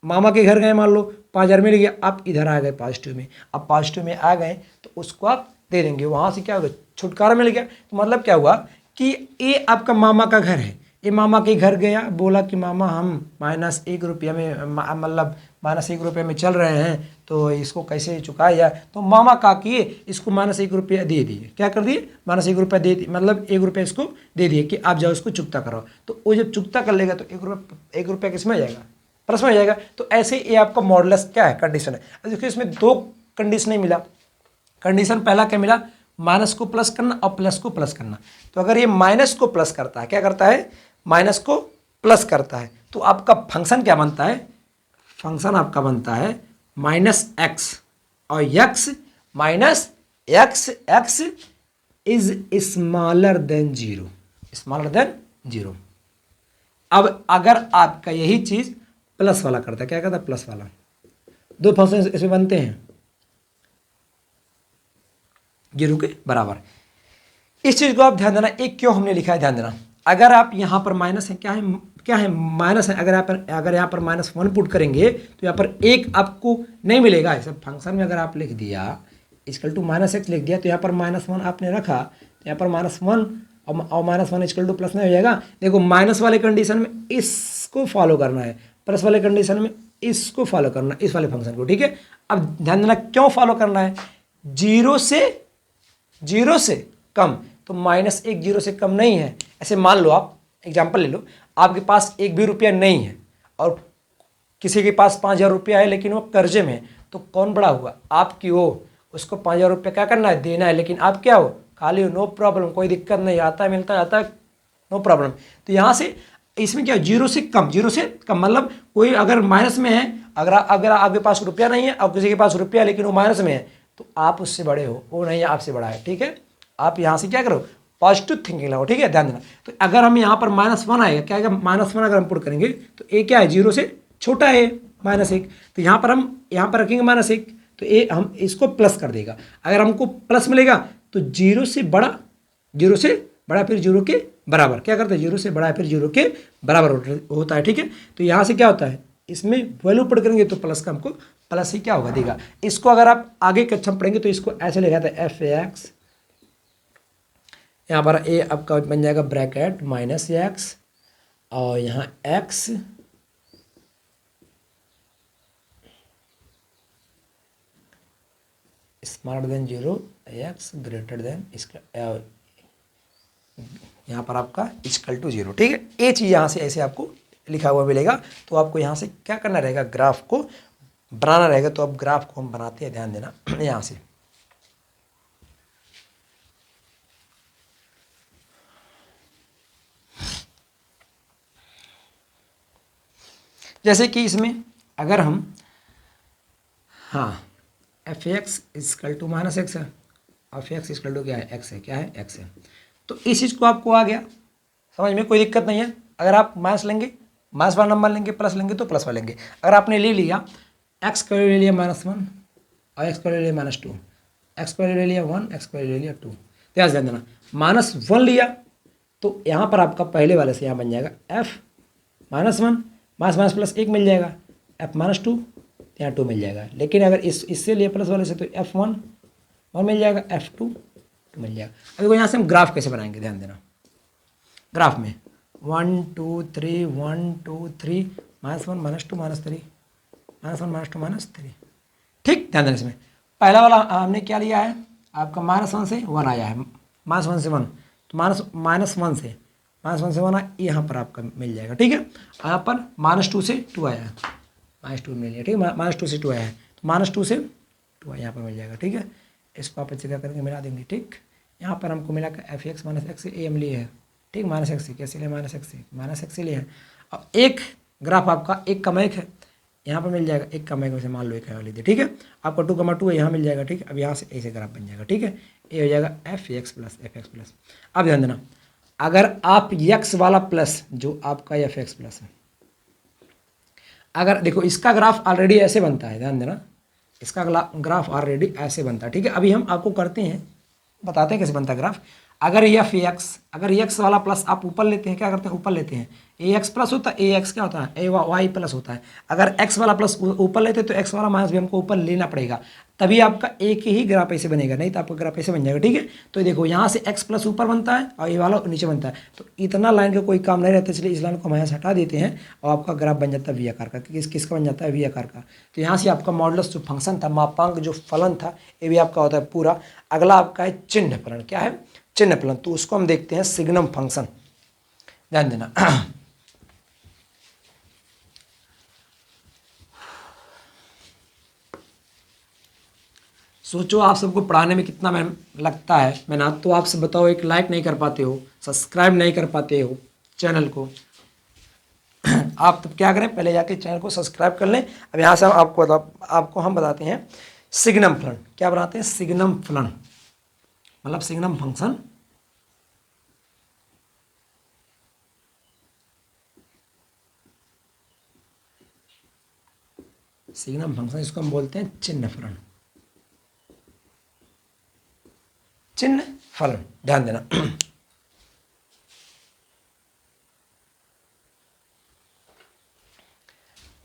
Speaker 1: मामा के घर गए, मान लो 5,000 मिल गया, आप इधर आ गए पॉजिटिव में। अब पॉजिटिव में आ गए तो उसको आप दे देंगे, वहाँ से क्या होगा, छुटकारा मिल गया। तो मतलब क्या हुआ कि ये आपका मामा का घर है, ये मामा के घर गया, बोला कि मामा हम -1 रुपया में, मतलब -1 रुपये में चल रहे हैं, तो इसको कैसे चुकाया जाए। तो मामा का किए, इसको -1 रुपया दे दिए, क्या कर दिए, -1 रुपया दे दिए, मतलब 1 रुपया इसको दे दिए कि आप जाओ इसको चुकता करो। तो वो जब चुकता कर लेगा तो 1 रुपया किस में जाएगा, प्लस में जाएगा। तो ऐसे ये आपका मॉडुलस क्या है, कंडीशन है। देखिए इसमें 2 कंडीशन मिला। कंडीशन पहला क्या मिला, माइनस को प्लस करना और प्लस को प्लस करना। तो अगर ये माइनस को प्लस करता है, क्या करता है, माइनस को प्लस करता है, तो आपका फंक्शन क्या बनता है, फंक्शन आपका बनता है -x और x -x is smaller than 0, smaller than 0। अब अगर आपका यही चीज प्लस वाला करता है, क्या करता है, प्लस वाला, 2 फंक्शन इसमें बनते हैं 0 के बराबर। इस चीज को आप ध्यान देना, एक क्यों हमने लिखा है, ध्यान देना। अगर आप यहाँ पर माइनस है, क्या है माइनस है, अगर यहाँ पर -1 पुट करेंगे तो यहाँ पर 1 आपको नहीं मिलेगा। ऐसे फंक्शन में अगर आप लिख दिया इक्वल टू -x लिख दिया, तो यहाँ पर -1 आपने रखा, तो यहाँ पर -1 और -1 इक्वल टू प्लस नहीं हो जाएगा। देखो माइनस वाले कंडीशन में इसको फॉलो करना है, प्लस वाले कंडीशन में इसको फॉलो करना, इस वाले फंक्शन को, ठीक है। अब ध्यान देना क्यों फॉलो करना है, 0 से कम, तो -1 0 से कम नहीं है। ऐसे मान लो, आप एग्जाम्पल ले लो, आपके पास 1 भी रुपया नहीं है और किसी के पास 5,000 रुपया है, लेकिन वो कर्जे में है, तो कौन बड़ा हुआ, आपकी हो। उसको 5,000 रुपया क्या करना है, देना है, लेकिन आप क्या हो, खाली हो, नो प्रॉब्लम, कोई दिक्कत नहीं, आता है मिलता जाता है, नो प्रॉब्लम। तो यहाँ से इसमें क्या, 0 से कम, 0 से कम मतलब कोई अगर माइनस में है, अगर आपके पास रुपया नहीं है और किसी के पास रुपया लेकिन वो माइनस में है, तो आप उससे बड़े हो, वो नहीं है आपसे बड़ा है, ठीक है। आप यहाँ से क्या करो, पॉजिटिव थिंकिंग लगाओ, ठीक है, ध्यान देना। तो अगर हम यहाँ पर -1 आएगा, क्या आएगा, -1 अगर हम पुट करेंगे तो ए क्या है, 0 से छोटा है -1, तो यहाँ पर हम यहाँ पर रखेंगे -1, तो ए हम इसको प्लस कर देगा। अगर हमको प्लस मिलेगा तो 0 से बड़ा फिर 0 के बराबर, क्या करता है, 0 से बड़ा फिर 0 के बराबर होता है, ठीक है। तो यहाँ से क्या होता है, इसमें वैल्यू पुट करेंगे तो प्लस का हमको प्लस ही क्या होगा, देगा। इसको अगर आप आगे कक्षा में पढ़ेंगे तो इसको ऐसे लिखा था f(x), यहाँ पर ए आपका बन जाएगा ब्रैकेट -x और यहाँ x smaller than 0, x greater than इसका, यहाँ पर आपका इक्वल टू 0, ठीक है। ये चीज़ यहाँ से ऐसे आपको लिखा हुआ मिलेगा। तो आपको यहाँ से क्या करना रहेगा, ग्राफ को बनाना रहेगा। तो अब ग्राफ को हम बनाते हैं, ध्यान देना यहाँ से। जैसे कि इसमें अगर हम, हाँ, f(x) इक्वल टू -x है, f(x) इक्वल टू क्या है, x है, क्या है, x है। तो इस चीज़ को आपको आ गया समझ में, कोई दिक्कत नहीं है। अगर आप माइनस लेंगे, माइनस वाला नंबर लेंगे, प्लस लेंगे तो प्लस वाला लेंगे। अगर आपने ले लिया x का ले लिया -1 और x का ले लिया -2, x का ले लिया 1, x का ले लिया 2, ध्यान देना, -1 लिया तो यहाँ पर आपका पहले वाले से यहाँ बन जाएगा f -1 माइनस माइनस प्लस 1 मिल जाएगा, एफ माइनस 2 यहाँ 2 मिल जाएगा। लेकिन अगर इससे लिए प्लस वाले से तो F1 1 मिल जाएगा, F2 2 मिल जाएगा। अब देखो यहाँ से हम ग्राफ कैसे बनाएंगे, ध्यान देना। ग्राफ में 1 2 3 1 2 3 -1 -2 -3 -1 -2 -3, ठीक। ध्यान देना इसमें पहला वाला हमने क्या लिया है, आपका -1 से 1 आया है, -1 से 1 तो -1 से -1 यहाँ पर आपका मिल जाएगा, ठीक है। यहाँ पर -2 से 2 आया है, -2 मिल जाएगा, ठीक है। -2 से 2 आया है तो -2 से 2 यहाँ पर मिल जाएगा, ठीक है। इसको आप अच्छे क्या करेंगे, मिला देंगे, ठीक। यहाँ पर हमको मिला कि f(x - x) ए हम लिए है, ठीक। -x कैसे लिए, -x लिए है। अब एक ग्राफ आपका 1, एक है, यहाँ पर मिल जाएगा 1, में से मान लो 1 है लीजिए, ठीक है। आपका 2, है यहाँ मिल जाएगा, ठीक है। अब यहाँ से ऐसे ग्राफ बन जाएगा, ठीक है। ये हो जाएगा f(x + अब ध्यान देना, अगर आप x वाला प्लस जो आपका f(x + है, अगर देखो इसका ग्राफ ऑलरेडी ऐसे बनता है, ध्यान देना, इसका ग्राफ ऑलरेडी ऐसे बनता है, ठीक है। अभी हम आपको करते हैं, बताते हैं कैसे बनता है ग्राफ। अगर अगर x वाला प्लस आप ऊपर लेते हैं, क्या करते हैं, ऊपर लेते हैं, ax प्लस होता है, ax क्या होता है, ay प्लस होता है। अगर x वाला प्लस ऊपर लेते हैं तो x वाला माइनस भी हमको ऊपर लेना पड़ेगा, तभी आपका एक ही ग्राफ ऐसे बनेगा, नहीं तो आपका ग्राफ ऐसे बन जाएगा, ठीक है। तो देखो यहाँ से x प्लस ऊपर बनता है और ये वाला नीचे बनता है, तो इतना लाइन का कोई काम नहीं रहता, इसलिए इस लाइन को हम यहाँ से हटा देते हैं और आपका ग्राफ बन जाता है वी आकार का। किसका बन जाता है, वी आकार का। तो यहाँ से आपका मॉडुलस जो फंक्शन था, मापांक जो फलन था, ये भी आपका होता है पूरा। अगला आपका है चिन्ह फलन, क्या है, चिन्ह फलन, तो उसको हम देखते हैं सिग्नम फंक्शन, ध्यान देना। सोचो आप सबको पढ़ाने में कितना लगता है मेहनत, तो आपसे बताओ, एक लाइक नहीं कर पाते हो, सब्सक्राइब नहीं कर पाते हो चैनल को। आप तब क्या करें, पहले जाके चैनल को सब्सक्राइब कर लें। अब यहाँ से हम आपको हम बताते हैं सिग्नम फलन। क्या बनाते हैं, सिग्नम फलन, मतलब सिग्नम फंक्शन। सिग्नम फंक्शन, इसको हम बोलते हैं चिन्ह फलन, चिन्ह फलन, ध्यान देना।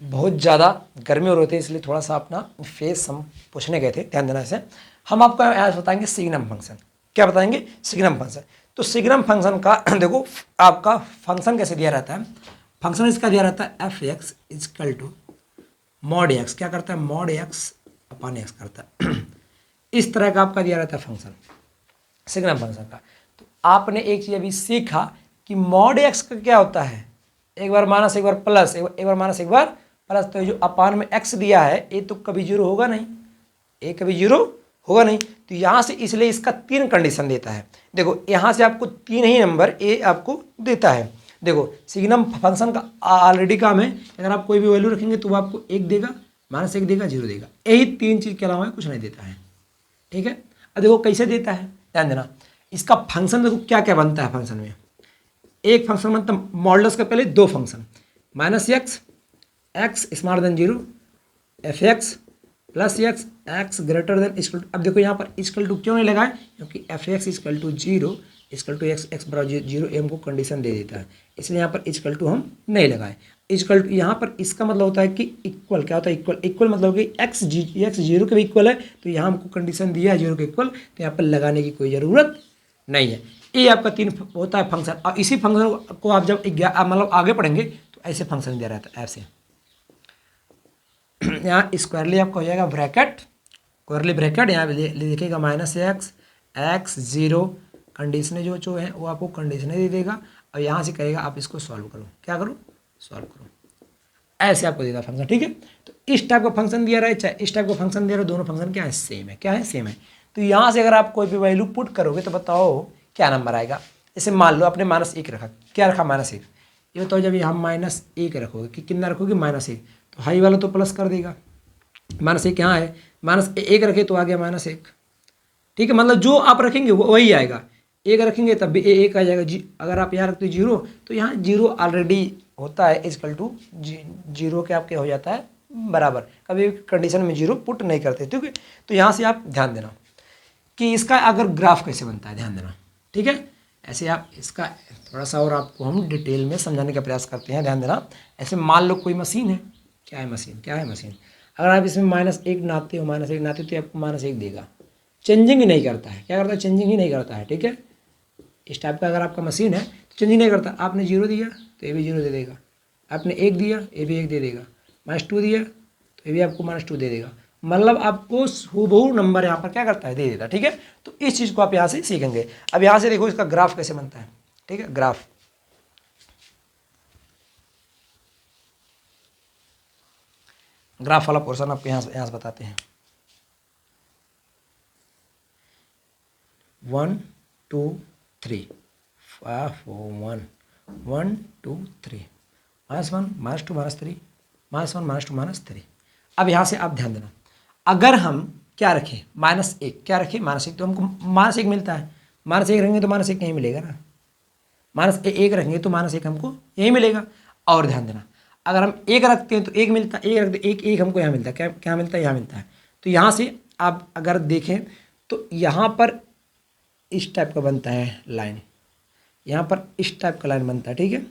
Speaker 1: बहुत ज़्यादा गर्मी हो रही थी, इसलिए थोड़ा सा अपना फेस हम पूछने गए थे, ध्यान देना। इसे हम आपको आज बताएंगे सिग्नम फंक्शन। क्या बताएंगे, सिग्नम फंक्शन। तो सिग्नम फंक्शन का देखो, आपका फंक्शन कैसे दिया रहता है, फंक्शन इसका दिया रहता है f(x) = mod x, क्या करता है, mod x/x करता है। इस तरह का आपका दिया रहता है फंक्शन, सिग्नम फंक्शन का। तो आपने एक चीज़ अभी सीखा कि mod x का क्या होता है, एक बार माइनस एक बार प्लस, एक बार माइनस एक बार प्लस। तो जो अपान में x दिया है ये तो कभी जीरो होगा नहीं, ये कभी जीरो होगा नहीं। तो यहाँ से इसलिए इसका 3 कंडीशन देता है। देखो यहाँ से आपको 3 ही नंबर ए आपको देता है। देखो सिग्नम फंक्शन का ऑलरेडी काम है, अगर आप कोई भी वैल्यू रखेंगे तो वो आपको 1 देगा, -1 देगा, 0 देगा, यही 3 चीज़ के अलावा कुछ नहीं देता है, ठीक है। अब देखो कैसे देता है, ध्यान देना। इसका फंक्शन देखो क्या क्या बनता है फंक्शन में। एक फंक्शन बनता है मॉडुलस का, पहले 2 फंक्शन, -x x <0, f(x + x x > अब देखो यहाँ पर इक्वल टू क्यों नहीं लगाए, क्योंकि f(x = 0 = x x = 0 एम को कंडीशन दे देता है, इसलिए यहाँ पर इक्वल टू हम नहीं लगाए। इक्वल टू यहाँ पर इसका मतलब होता है कि इक्वल, क्या होता है इक्वल, इक्वल मतलब कि x 0 के भी इक्वल है, तो यहाँ हमको कंडीशन दिया है 0 के इक्वल, तो यहाँ पर लगाने की कोई ज़रूरत नहीं है। ये आपका 3 होता है फंक्शन। और इसी फंक्शन को आप जब मतलब आगे पढ़ेंगे तो ऐसे फंक्शन दिया रहता है, ऐसे। यहाँ स्क्वायरली आपका हो जाएगा ब्रैकेट, कर्ली ब्रैकेट, यहाँ लिखेगा -x x 0, कंडीशनें जो है वो आपको कंडीशनें दे देगा, और यहाँ से कहेगा आप इसको सॉल्व करो, क्या करो, सॉल्व करो, ऐसे आपको देगा फंक्शन, ठीक है। तो इस टाइप का फंक्शन दिया रहा है, चाहे इस टाइप का फंक्शन दिया रहा है, दोनों फंक्शन क्या है, सेम है, क्या है, सेम है। तो यहाँ से अगर आप कोई भी वैल्यू पुट करोगे तो बताओ क्या नंबर आएगा। जैसे मान लो आपने -1 रखा, क्या रखा, -1, ये बताओ जब हम -1 रखोगे कि कितना रखोगे, -1, तो हाई वाला तो प्लस कर देगा, -1 यहाँ है, -1 रखे तो आ गया -1, ठीक है। मतलब जो आप रखेंगे वो वही आएगा, 1 रखेंगे तब भी 1 आ जाएगा। अगर आप यहाँ रखते 0 तो यहाँ 0 ऑलरेडी होता है, = 0 के आपके हो जाता है बराबर, कभी कंडीशन में 0 पुट नहीं करते, ठीक है। तो यहाँ से आप ध्यान देना कि इसका अगर ग्राफ कैसे बनता है, ध्यान देना, ठीक है। ऐसे आप इसका थोड़ा सा और आपको हम डिटेल में समझाने का प्रयास करते हैं, ध्यान देना। ऐसे मान लो कोई मशीन है, क्या है मशीन, क्या है मशीन, अगर आप इसमें -1 नाते हो, -1 नाते हो तो आपको -1 देगा, चेंजिंग ही नहीं करता है। क्या करता है, चेंजिंग ही नहीं करता है, ठीक है। इस टाइप का अगर आपका मशीन है तो चेंजिंग नहीं करता। आपने 0 दिया तो ये भी 0 दे देगा, आपने 1 दिया ये भी 1 दे देगा, -2 दिया तो ये भी आपको -2 दे देगा। मतलब आपको हूबहू नंबर यहाँ पर क्या करता है, दे देता, ठीक है। तो इस चीज़ को आप यहाँ से सीखेंगे। अब यहाँ से देखो इसका ग्राफ कैसे बनता है, ठीक है। ग्राफ वाला पोर्शन आपको यहाँ से बताते हैं। 1 2 3 5 4 1 1 2 3 -1 -2 -3 -1 -2 -3। अब यहाँ से आप ध्यान देना, अगर हम क्या रखें, -1 क्या रखें, -1 तो हमको -1 मिलता है। -1 रखेंगे तो -1 नहीं मिलेगा ना, -1 रखेंगे तो -1 हमको यही मिलेगा। और ध्यान देना, अगर हम 1 रखते हैं तो 1 मिलता है, 1 रखते 1 हमको यहाँ मिलता है, क्या क्या मिलता है, यहाँ मिलता है। तो यहाँ से आप अगर देखें तो यहाँ पर इस टाइप का बनता है लाइन, यहाँ पर इस टाइप का लाइन बनता है, ठीक है।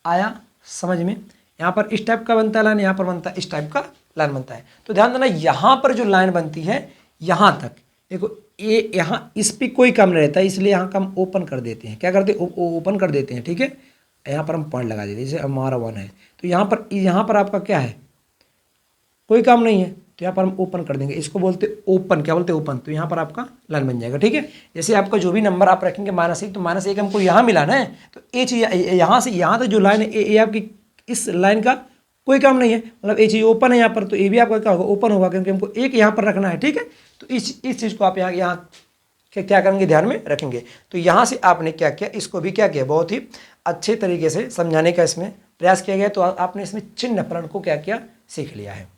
Speaker 1: आया समझ में, यहाँ पर इस टाइप का बनता है लाइन, यहाँ पर बनता है इस टाइप का लाइन बनता है। तो ध्यान देना, यहाँ पर जो लाइन बनती है यहाँ तक देखो, ये यहाँ इस पर कोई काम नहीं रहता है, इसलिए यहाँ का हम ओपन कर देते हैं। क्या करते हैं, ओपन कर देते हैं, ठीक है। यहाँ पर हम पॉइंट लगा देते हैं, जैसे हमारा 1 है तो यहाँ पर आपका क्या है, कोई काम नहीं है, तो यहाँ पर हम ओपन कर देंगे। इसको बोलते ओपन, क्या बोलते हैं, ओपन। तो यहाँ पर आपका लाइन बन जाएगा, ठीक है। जैसे आपका जो भी नंबर आप रखेंगे -1 तो -1 हमको यहाँ मिला ना, तो ये चीज़ यहाँ से यहाँ तक जो लाइन है ये आपकी इस लाइन का कोई काम नहीं है, मतलब ये चीज़ ओपन है यहाँ पर, तो ये भी आपका क्या होगा, ओपन होगा, क्योंकि हमको एक यहाँ पर रखना है, ठीक है। तो इस चीज़ को आप यहाँ क्या करेंगे, ध्यान में रखेंगे। तो यहाँ से आपने क्या किया, इसको भी क्या किया, बहुत ही अच्छे तरीके से समझाने का इसमें प्रयास किया गया। तो आपने इसमें चिन्ह फलन को क्या किया, सीख लिया है।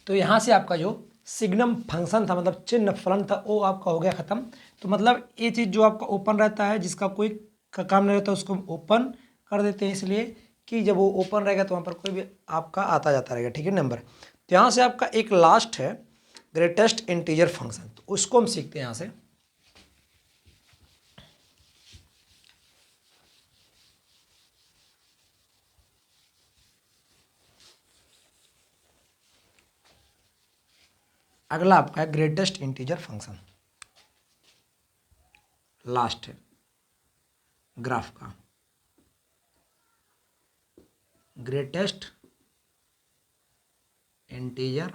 Speaker 1: तो यहाँ से आपका जो सिग्नम फंक्शन था, मतलब चिन्ह फलन था, वो आपका हो गया ख़त्म। तो मतलब ये चीज़ जो आपका ओपन रहता है, जिसका कोई काम नहीं रहता, उसको हम ओपन कर देते हैं, इसलिए कि जब वो ओपन रहेगा तो वहाँ पर कोई भी आपका आता जाता रहेगा, ठीक है, नंबर। तो यहाँ से आपका एक लास्ट है ग्रेटेस्ट इंटीजर फंक्शन, तो उसको हम सीखते हैं यहाँ से। अगला आपका है ग्रेटेस्ट इंटीजर फंक्शन, लास्ट है ग्राफ का, greatest integer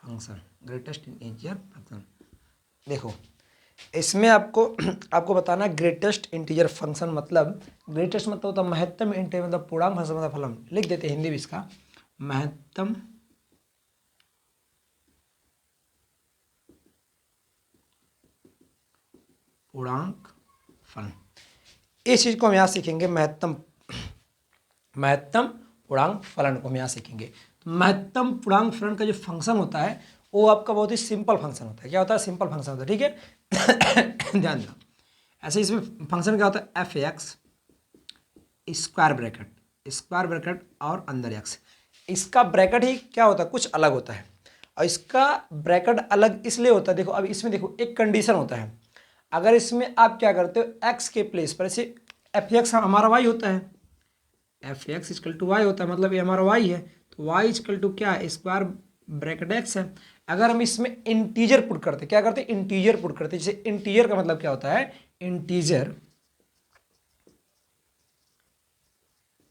Speaker 1: function, greatest integer function. देखो इसमें आपको बताना ग्रेटेस्ट इंटीजर फंक्शन मतलब, ग्रेटेस्ट मतलब होता है महत्तम इंटीजर, मतलब पूर्णांक फंक्शन मतलब फलन, लिख देते हैं हिंदी में इसका, महत्तम पूर्णांक फलन। इस चीज़ को हम यहाँ सीखेंगे, महत्तम पूर्णांक फलन को हम यहाँ सीखेंगे। तो महत्तम पूर्णांक फलन का जो फंक्शन होता है वो आपका बहुत ही सिंपल फंक्शन होता है। क्या होता है, सिंपल फंक्शन होता है, ठीक है। ध्यान देना, ऐसे इसमें फंक्शन क्या होता है, f(x) स्क्वायर ब्रैकेट और अंदर x। इसका ब्रैकेट ही क्या होता है, कुछ अलग होता है, और इसका ब्रैकेट अलग इसलिए होता है। देखो अब इसमें देखो एक कंडीशन होता है, अगर इसमें आप क्या करते हो, x के प्लेस पर, ऐसे f(x) हमारा y होता है, f(x) = y होता है, मतलब ये हमारा y है, तो y = क्या है, स्क्वायर ब्रैकेट x है। अगर हम इसमें इंटीजर पुट करते, क्या करते, इंटीजर पुट करते। जैसे इंटीजर का मतलब क्या होता है, इंटीजर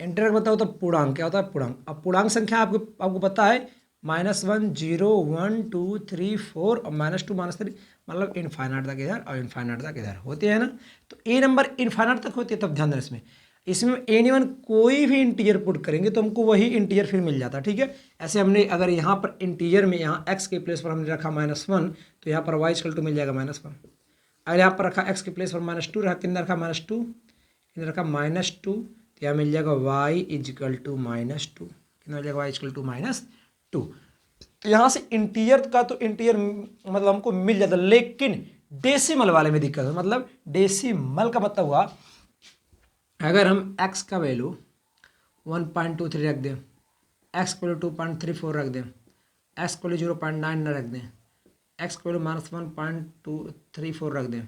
Speaker 1: का मतलब होता है पूर्णांक, क्या होता है, पूर्णांक। अब पूर्णांक संख्या आपको पता है, -1 0 1 2 3 4 और -2 -3, मतलब इनफाइनाइट तक इधर और इनफाइनाइट तक इधर होते हैं ना। तो ए नंबर इनफाइनाइट तक होते हैं, तब ध्यान देना इसमें एनीवन कोई भी इंटीजर पुट करेंगे तो हमको वही इंटीजर फिर मिल जाता है, ठीक है। ऐसे हमने अगर यहाँ पर इंटीजर में यहाँ x के प्लेस पर हमने रखा -1, तो यहाँ पर y = मिल जाएगा -1। अगर यहाँ पर रखा x के प्लेस पर -2 रखा, कितना रखा, -2, कितना रखा, -2, तो यहाँ मिल जाएगा y = -2, कितना मिल जाएगा, y = -2। तो यहाँ से इंटीजर का तो इंटीजर मतलब हमको मिल जाता, लेकिन डेसिमल वाले में दिक्कत है। मतलब डेसिमल का मतलब हुआ, अगर हम x का वैल्यू 1.23 रख दें, x को 2.34 रख दें, एक्स को 0.9 न रख दें, एक्स को -1.234 रख दें,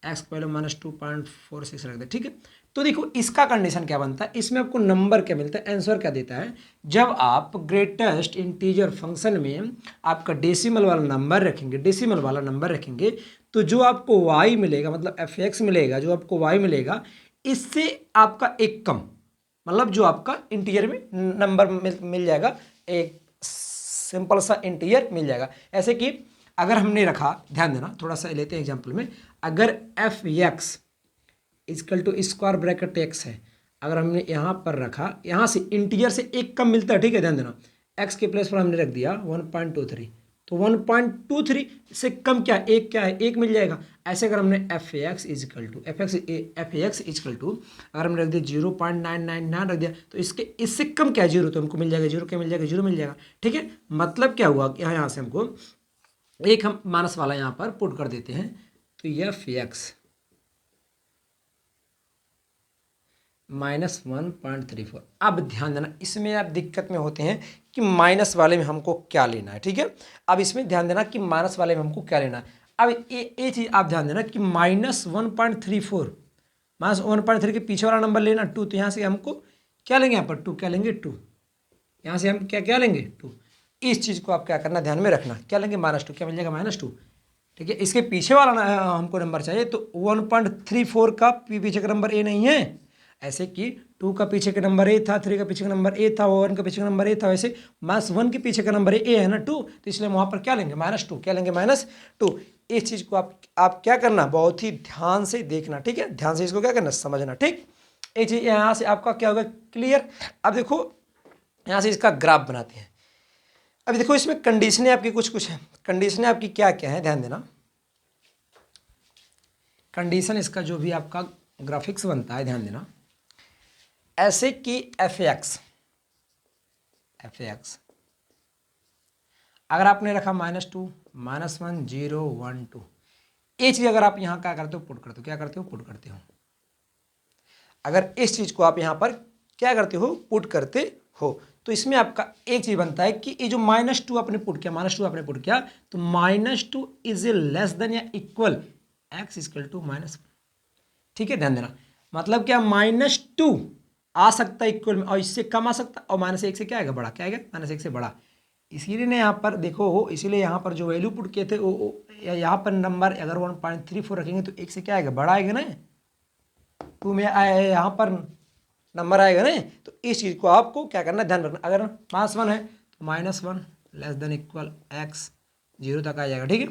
Speaker 1: एक्स को -2.46 रख दें, ठीक है। तो देखो इसका कंडीशन क्या बनता है, इसमें आपको नंबर क्या मिलता है, आंसर क्या देता है, जब आप ग्रेटेस्ट इंटीजर फंक्शन में आपका डेसिमल वाला नंबर रखेंगे, डेसिमल वाला नंबर रखेंगे, तो जो आपको y मिलेगा, मतलब f(x) मिलेगा, जो आपको y मिलेगा, इससे आपका एक कम, मतलब जो आपका इंटीजर में नंबर मिल जाएगा, एक सिंपल सा इंटीजर मिल जाएगा। ऐसे कि अगर हमने रखा, ध्यान देना, थोड़ा सा लेते हैं एग्जांपल में, अगर f(x) equal to square bracket x है, अगर हमने यहाँ पर रखा, यहाँ से इंटीजर से एक कम मिलता है, ठीक है, ध्यान देना, x के प्लेस पर हमने रख दिया 1.23, तो 1.23 से कम क्या है, एक मिल जाएगा। ऐसे अगर हमने f(x) इक्वल टू अगर हमने रख दिया 0.999 रख दिया, तो इससे कम क्या है, जीरो, तो हमको मिल जाएगा जीरो, क्या मिल जाएगा, जीरो मिल जाएगा, ठीक है। मतलब क्या हुआ, यहाँ से हमको एक हम माइनस वाला यहाँ पर पुट कर देते हैं, तो f(x) -1.34। अब ध्यान देना, इसमें आप दिक्कत में होते हैं कि माइनस वाले में हमको क्या लेना है, ठीक है। अब इसमें ध्यान देना कि माइनस वाले में हमको क्या लेना है। अब ये चीज़ आप ध्यान देना कि -1.34, -1.3 के पीछे वाला नंबर लेना 2, तो यहाँ से हमको क्या लेंगे, यहाँ पर 2 क्या लेंगे, 2, यहाँ से हम क्या लेंगे, 2। इस चीज़ को आप क्या करना, ध्यान में रखना, क्या लेंगे, -2, क्या मिल जाएगा, -2, ठीक है। इसके पीछे वाला हमको नंबर चाहिए, तो 1.34 का पीछे का नंबर ए नहीं है, ऐसे कि 2 का पीछे का नंबर ए था, 3 का पीछे का नंबर ए था, 1 का पीछे का नंबर ए था, वैसे -1 के पीछे का नंबर ए है ना 2, तो इसलिए वहाँ पर क्या लेंगे, -2, क्या लेंगे, -2। इस चीज़ को आप क्या करना, बहुत ही ध्यान से देखना, ठीक है, ध्यान से इसको क्या करना, समझना, ठीक। एक चीज़ यहाँ से आपका क्या होगा, क्लियर। अब देखो यहाँ से इसका ग्राफ बनाते हैं। अभी देखो इसमें कंडीशनें आपकी कुछ हैं, कंडीशनें आपकी क्या क्या है, ध्यान देना। कंडीशन इसका जो भी आपका ग्राफिक्स बनता है, ध्यान देना, ऐसे कि f(x) अगर आपने रखा -2, -1, 0, 1, 2, ये चीज़ अगर आप यहाँ क्या करते हो, पुट करते हो, क्या करते हो, पुट करते हो। अगर इस चीज़ को आप यहाँ पर क्या करते हो, पुट करते हो, तो इसमें आपका एक चीज़ बनता है कि ये जो -2 आपने पुट किया, तो -2 इज लेस देन या इक्वल x इक्वल टू -1, ठीक है, ध्यान देना। मतलब क्या, -2 आ सकता है इक्वल में, और इससे कम आ सकता है, और -1 से क्या आएगा, बड़ा, क्या आएगा, -1 से बड़ा। इसीलिए ने यहाँ पर देखो, इसीलिए यहाँ पर जो वैल्यू पुट किए थे वो यहाँ पर नंबर अगर 1.34 रखेंगे तो 1 से क्या आएगा, बड़ा आएगा ना, 2 में यहाँ पर नंबर आएगा ना। तो इस चीज़ को आपको क्या करना, ध्यान रखना। अगर -1 है तो -1 लेस देन इक्वल x 0 तक आ जाएगा, ठीक है।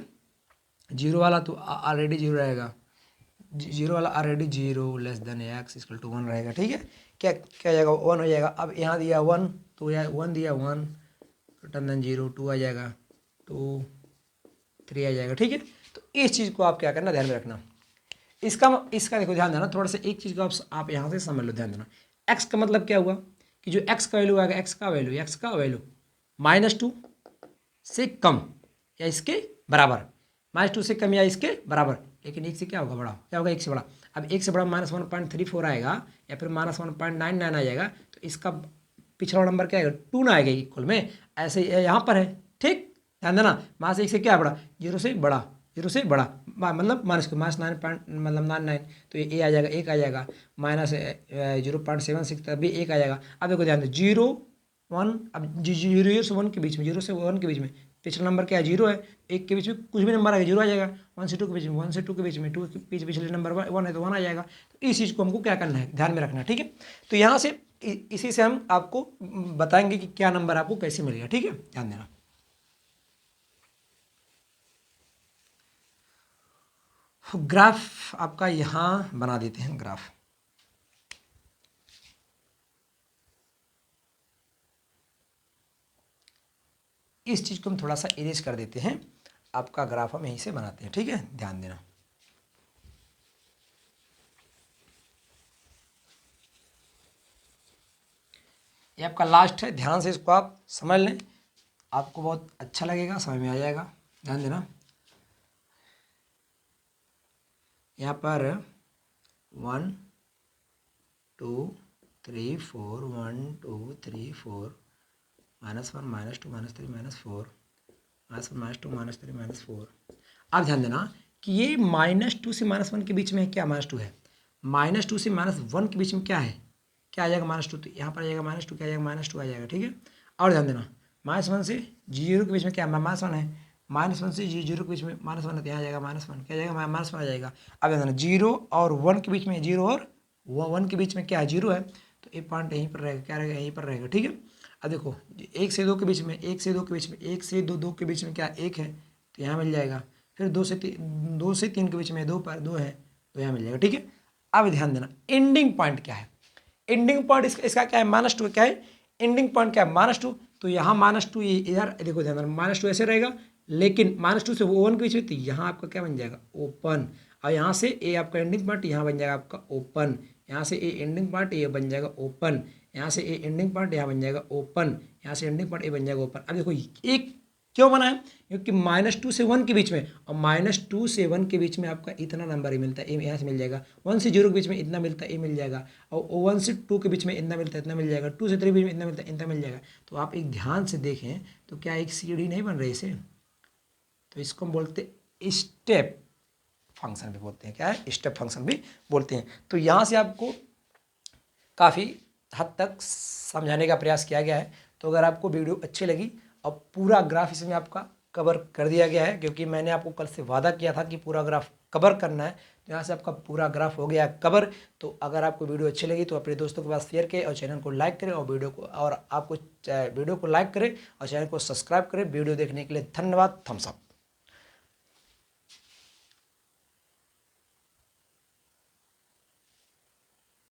Speaker 1: जीरो वाला तो ऑलरेडी जीरो रहेगा, जीरो वाला already zero, less than x equal to 1 रहेगा, ठीक है। क्या क्या जाएगा, 1 हो जाएगा। अब यहाँ दिया 1, तो 1 दिया 1, रिटर्न देन 0, 2 आ जाएगा, 2, 3 आ जाएगा, ठीक है। तो इस चीज़ को आप क्या करना, ध्यान में रखना। इसका देखो ध्यान देना, थोड़ा सा एक चीज़ को आप यहाँ से समझ लो, ध्यान देना। x का मतलब क्या हुआ कि जो x का वैल्यू आएगा, x का वैल्यू -2 से कम या इसके बराबर, -2 से कम या इसके बराबर, लेकिन एक से क्या होगा, बड़ा, क्या होगा, एक से बड़ा। अब एक से बड़ा -1.34 आएगा या फिर -1.99 आ जाएगा, तो इसका पिछला नंबर क्या आएगा, 2 ना आएगा इक्वल में, ऐसे यहाँ पर है, ठीक। ध्यान देना, -1 से क्या बड़ा, 0 से बड़ा, 0 से बड़ा, मतलब -9 मतलब 99, तो ये आ जाएगा, 1 आ जाएगा, -0.76 तब भी 1 आ जाएगा। अब देखो ध्यान दो, 0, 1, अब 0 से 1 के बीच में, 0 से 1 के बीच में पिछला नंबर क्या है, 0 है, 1 के बीच में कुछ भी नंबर आएगा, 0 आ जाएगा। 1 से 2 के बीच में, 1 से 2 के बीच में, 2 के बीच पिछले नंबर 1 है तो 1 आ जाएगा। तो इस चीज़ को हमको क्या करना है, ध्यान में रखना है, ठीक है। तो यहाँ से इसी से हम आपको बताएंगे कि क्या नंबर आपको कैसे मिलेगा, ठीक है, ध्यान देना। ग्राफ आपका यहाँ बना देते हैं, ग्राफ इस चीज़ को हम थोड़ा सा इरेज कर देते हैं, आपका ग्राफ हम यहीं से बनाते हैं, ठीक है, ध्यान देना। ये आपका लास्ट है, ध्यान से इसको आप समझ लें, आपको बहुत अच्छा लगेगा, समझ में आ जाएगा, ध्यान देना। यहाँ पर 1 2 3 4, 1 2 3 4, -1 -2 -3 -4, -1 -2 -3 -4। अब ध्यान देना कि ये -2 से -1 के बीच में है क्या, -2 है। -2 से -1 के बीच में क्या है, क्या आ जाएगा -2, तो यहाँ पर आ जाएगा -2, क्या आ जाएगा -2 आ जाएगा, ठीक है। और ध्यान देना -1 से 0 के बीच में क्या -1 है, -1 से 0 के बीच में -1 है, तो यहाँ आ जाएगा -1, क्या आ जाएगा -1 आ जाएगा। अब ध्यान देना 0 और 1 के बीच में, 0 और 1 के बीच में क्या है, 0 है, तो ये पॉइंट यहीं पर रहेगा, क्या रहेगा, यहीं पर रहेगा, ठीक है। अब देखो 1 से 2 के बीच में, 1 से 2 के बीच में, 1 से 2 के बीच में क्या 1 है, तो यहाँ मिल जाएगा। फिर 2 से 3 के बीच में 2 है, तो यहाँ मिल जाएगा, ठीक है। अब ध्यान देना एंडिंग पॉइंट क्या है, एंडिंग पॉइंट इसका क्या है, -2 क्या है, एंडिंग पॉइंट क्या है, -2, तो यहाँ -2 इधर देखो ध्यान देना, -2 ऐसे रहेगा, लेकिन -2 से 1 के बीच में, तो यहाँ आपका क्या बन जाएगा, ओपन। और यहाँ से ए आपका एंडिंग पॉइंट यहाँ बन जाएगा आपका ओपन, यहाँ से ए एंडिंग पॉइंट ये बन जाएगा ओपन, यहाँ से ए एंडिंग पॉइंट यहाँ बन जाएगा ओपन, यहाँ से एंडिंग पॉइंट ए बन जाएगा ओपन। अब देखो एक क्यों बना है, क्योंकि -2 से 1 के बीच में, और -2 से 1 के बीच में आपका इतना नंबर ही मिलता है, ए यहाँ से मिल जाएगा। 1 से 0 के बीच में इतना मिलता है, ए मिल जाएगा। और 1 से 2 के बीच में इतना मिलता है, इतना मिल जाएगा। 2 से 3 के बीच में इतना मिलता है, इतना मिल जाएगा। तो आप एक ध्यान से देखें तो क्या एक सीढ़ी नहीं बन रही इसे, तो इसको हम बोलते स्टेप फंक्शन भी बोलते हैं, क्या है, स्टेप फंक्शन भी बोलते हैं। तो यहाँ से आपको काफ़ी हद तक समझाने का प्रयास किया गया है। तो अगर आपको वीडियो अच्छी लगी और पूरा ग्राफ इसमें आपका कवर कर दिया गया है, क्योंकि मैंने आपको कल से वादा किया था कि पूरा ग्राफ कवर करना है, तो यहाँ से आपका पूरा ग्राफ हो गया कवर। तो अगर आपको वीडियो अच्छी लगी तो अपने दोस्तों के पास शेयर करें और चैनल को लाइक करें, और वीडियो को लाइक करें और चैनल को सब्सक्राइब करें। वीडियो देखने के लिए धन्यवाद। Thumbs up.